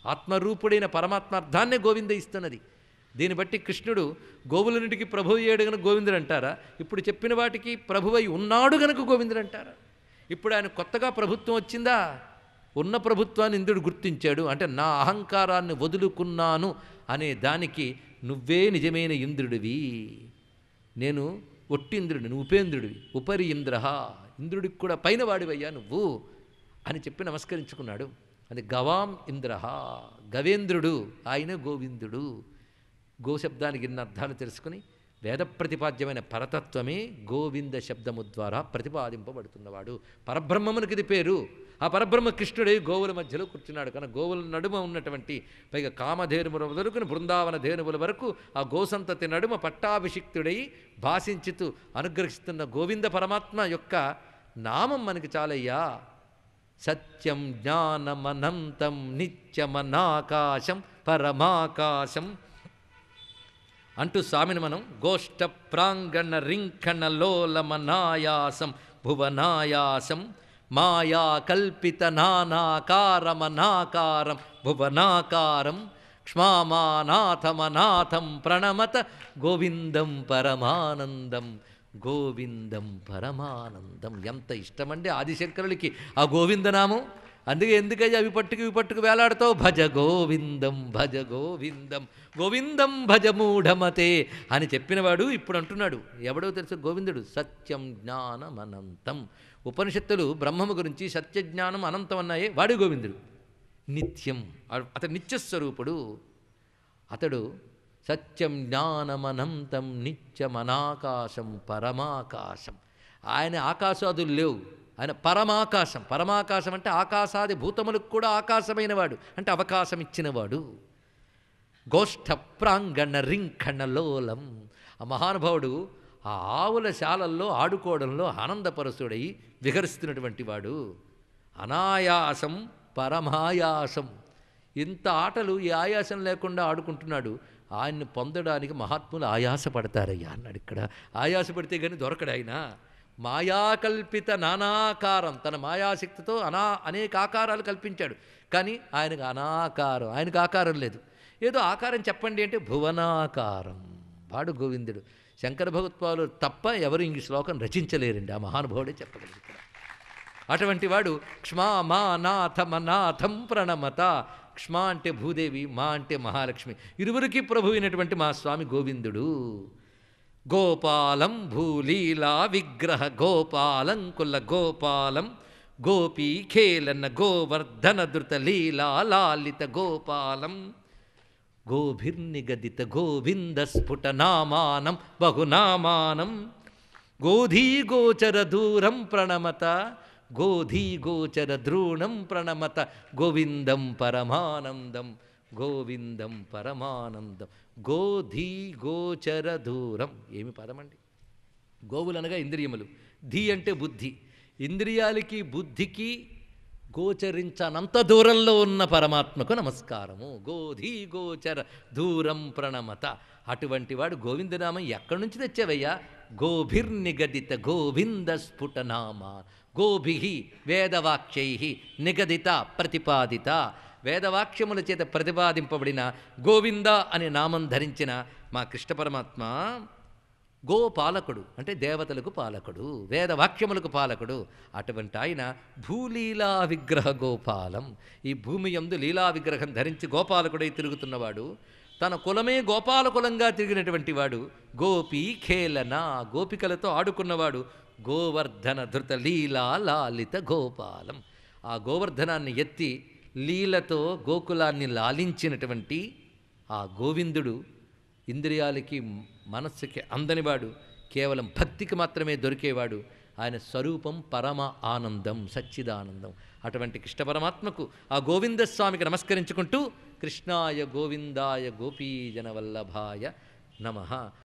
ఆత్మరూపుడైన పరమాత్మార్థాన్నే గోవింద ఇస్తున్నది. దీన్ని బట్టి కృష్ణుడు గోవులన్నిటికీ ప్రభు అయ్యాడు గనుక గోవిందుడు అంటారా? ఇప్పుడు చెప్పిన వాటికి ప్రభువై ఉన్నాడు గనుక గోవిందుడు అంటారా? ఇప్పుడు ఆయన కొత్తగా ప్రభుత్వం వచ్చిందా? ఉన్న ప్రభుత్వాన్ని ఇంద్రుడు గుర్తించాడు. అంటే నా అహంకారాన్ని వదులుకున్నాను అనే దానికి నువ్వే నిజమైన ఇంద్రుడివి, నేను ఒట్టి ఇంద్రుడిని, నువ్వు ఉపేంద్రుడివి, ఉపరి ఇంద్ర, ఇంద్రుడికి కూడా పైన వాడివయ్యా నువ్వు అని చెప్పి నమస్కరించుకున్నాడు. అది గవాం ఇంద్ర, గవేంద్రుడు, ఆయన గోవిందుడు. గోశబ్దానికి ఇన్న అర్థాలు తెలుసుకుని వేద ప్రతిపాద్యమైన పరతత్వమే గోవింద శబ్దము ద్వారా ప్రతిపాదింపబడుతున్నవాడు. పరబ్రహ్మమునికి ఇది పేరు. ఆ పరబ్రహ్మ కృష్ణుడై గోవుల మధ్యలో కూర్చున్నాడు. కనుక గోవుల నడుమ ఉన్నటువంటి, పైగా కామధేనుముల మొదలుకుని బృందావన ధేనువుల వరకు ఆ గోసంతతి నడుమ పట్టాభిషిక్తుడై భాషించుతూ అనుగ్రహిస్తున్న గోవింద పరమాత్మ యొక్క నామం మనకి చాలయ్యా. సత్యం జ్ఞానమనంతం నిత్యమనాకాశం పరమాకాశం అంటూ స్వామిని మనం గోష్ఠ ప్రాంగణ రింఖణ లోలమనాయాసం భువనాయాసం మాయా కల్పిత నానాకారమనాకారం భువనాకారం క్ష్మామానాథమనాథం ప్రణమత గోవిందం పరమానందం, గోవిందం పరమానందం. ఎంత ఇష్టమండి ఆదిశంకరులకి ఆ గోవిందనామం. అందుకే ఎందుకయ్యా అవి పట్టుకు వేలాడుతావు? భజ గోవిందం భజ గోవిందం గోవిందం భజ మూఢమతే అని చెప్పినవాడు ఇప్పుడు అంటున్నాడు. ఎవడో తెలుసు? గోవిందుడు. సత్యం జ్ఞానం అనంతం. ఉపనిషత్తులు బ్రహ్మము గురించి సత్యజ్ఞానం అనంతం అన్నాయే, వాడు గోవిందుడు. నిత్యం, అతడు నిత్యస్వరూపుడు. అతడు సత్యం జ్ఞానమనంతం నిత్యమనాకాశం పరమాకాశం. ఆయన ఆకాశాదులు లేవు, ఆయన పరమాకాశం. పరమాకాశం అంటే ఆకాశాది భూతములకు కూడా ఆకాశమైన వాడు, అంటే అవకాశం ఇచ్చినవాడు. గోష్ఠ ప్రాంగణ రింఖణ లోలం. ఆ మహానుభావుడు ఆ ఆవుల శాలల్లో ఆడుకోవడంలో ఆనందపరసుడై విహరిస్తున్నటువంటి వాడు. అనాయాసం పరమాయాసం. ఇంత ఆటలు ఈ ఆయాసం లేకుండా ఆడుకుంటున్నాడు. ఆయన్ని పొందడానికి మహాత్ములు ఆయాసపడతారయ్యా అన్నాడు. ఇక్కడ ఆయాసపడితే కానీ దొరకడు ఆయన. మాయాకల్పిత నానాకారం, తన మాయాశక్తితో అనేక ఆకారాలు కల్పించాడు. కానీ ఆయనకు అనాకారం, ఆయనకు ఆకారం లేదు. ఏదో ఆకారం చెప్పండి అంటే భువనాకారం. వాడు గోవిందుడు. శంకర భగవత్పాదులు తప్ప ఎవరు ఇంక శ్లోకం రచించలేరండి, ఆ మహానుభావుడే చెప్పగలరు. అటువంటి వాడు క్ష్మా మా నాథమనాథం ప్రణమత. క్ష్మా అంటే భూదేవి, మా అంటే మహాలక్ష్మి, ఇరువురికి ప్రభు అయినటువంటి మా స్వామి గోవిందుడు. గోపాలం భూలీలా విగ్రహ గోపాలం కుల గోపాలం గోపీ ఖేలన గోవర్ధన ధృత లీలా లాలిత గోపాలం గోభిర్నిగదిత గోవింద స్ఫుట నామానం బహునామానం గోధీగోచర దూరం ప్రణమత గోధీగోచర ద్రోణం ప్రణమత గోవిందం పరమానందం, గోవిందం పరమానందం. గోధీగోచర దూరం ఏమి పదమండి? గోవులనగా ఇంద్రియములు, ధీ అంటే బుద్ధి. ఇంద్రియాలకి బుద్ధికి గోచరించనంత దూరంలో ఉన్న పరమాత్మకు నమస్కారము. గోధీగోచర దూరం ప్రణమత. అటువంటి వాడు గోవిందనామం ఎక్కడి నుంచి తెచ్చావయ్యా? గోభిర్నిగదిత గోవింద స్ఫుటనామ. గోభి వేదవాక్యై నిగదిత ప్రతిపాదిత. వేదవాక్యముల చేత ప్రతిపాదింపబడిన గోవింద అనే నామం ధరించిన మా కృష్ణ పరమాత్మ గోపాలకుడు, అంటే దేవతలకు పాలకుడు, వేదవాక్యములకు పాలకుడు. అటువంటి ఆయన భూలీలా విగ్రహ గోపాలం. ఈ భూమి యందు లీలా విగ్రహం ధరించి గోపాలకుడై తిరుగుతున్నవాడు. తన కులమే గోపాల కులంగా తిరిగినటువంటి వాడు, గోపీ ఖేలన గోపికలతో ఆడుకున్నవాడు, గోవర్ధన ధృత లీలా లాలిత గోపాలం. ఆ గోవర్ధనాన్ని ఎత్తి లీలతో గోకులాన్ని లాలించినటువంటి ఆ గోవిందుడు ఇంద్రియాలకి మనస్సుకి అందనివాడు, కేవలం భక్తికి మాత్రమే దొరికేవాడు. ఆయన స్వరూపం పరమ ఆనందం, సచ్చిదానందం. అటువంటి కృష్ణ పరమాత్మకు ఆ గోవిందస్వామికి నమస్కరించుకుంటూ కృష్ణాయ గోవిందాయ గోపీజనవల్లభాయ నమః.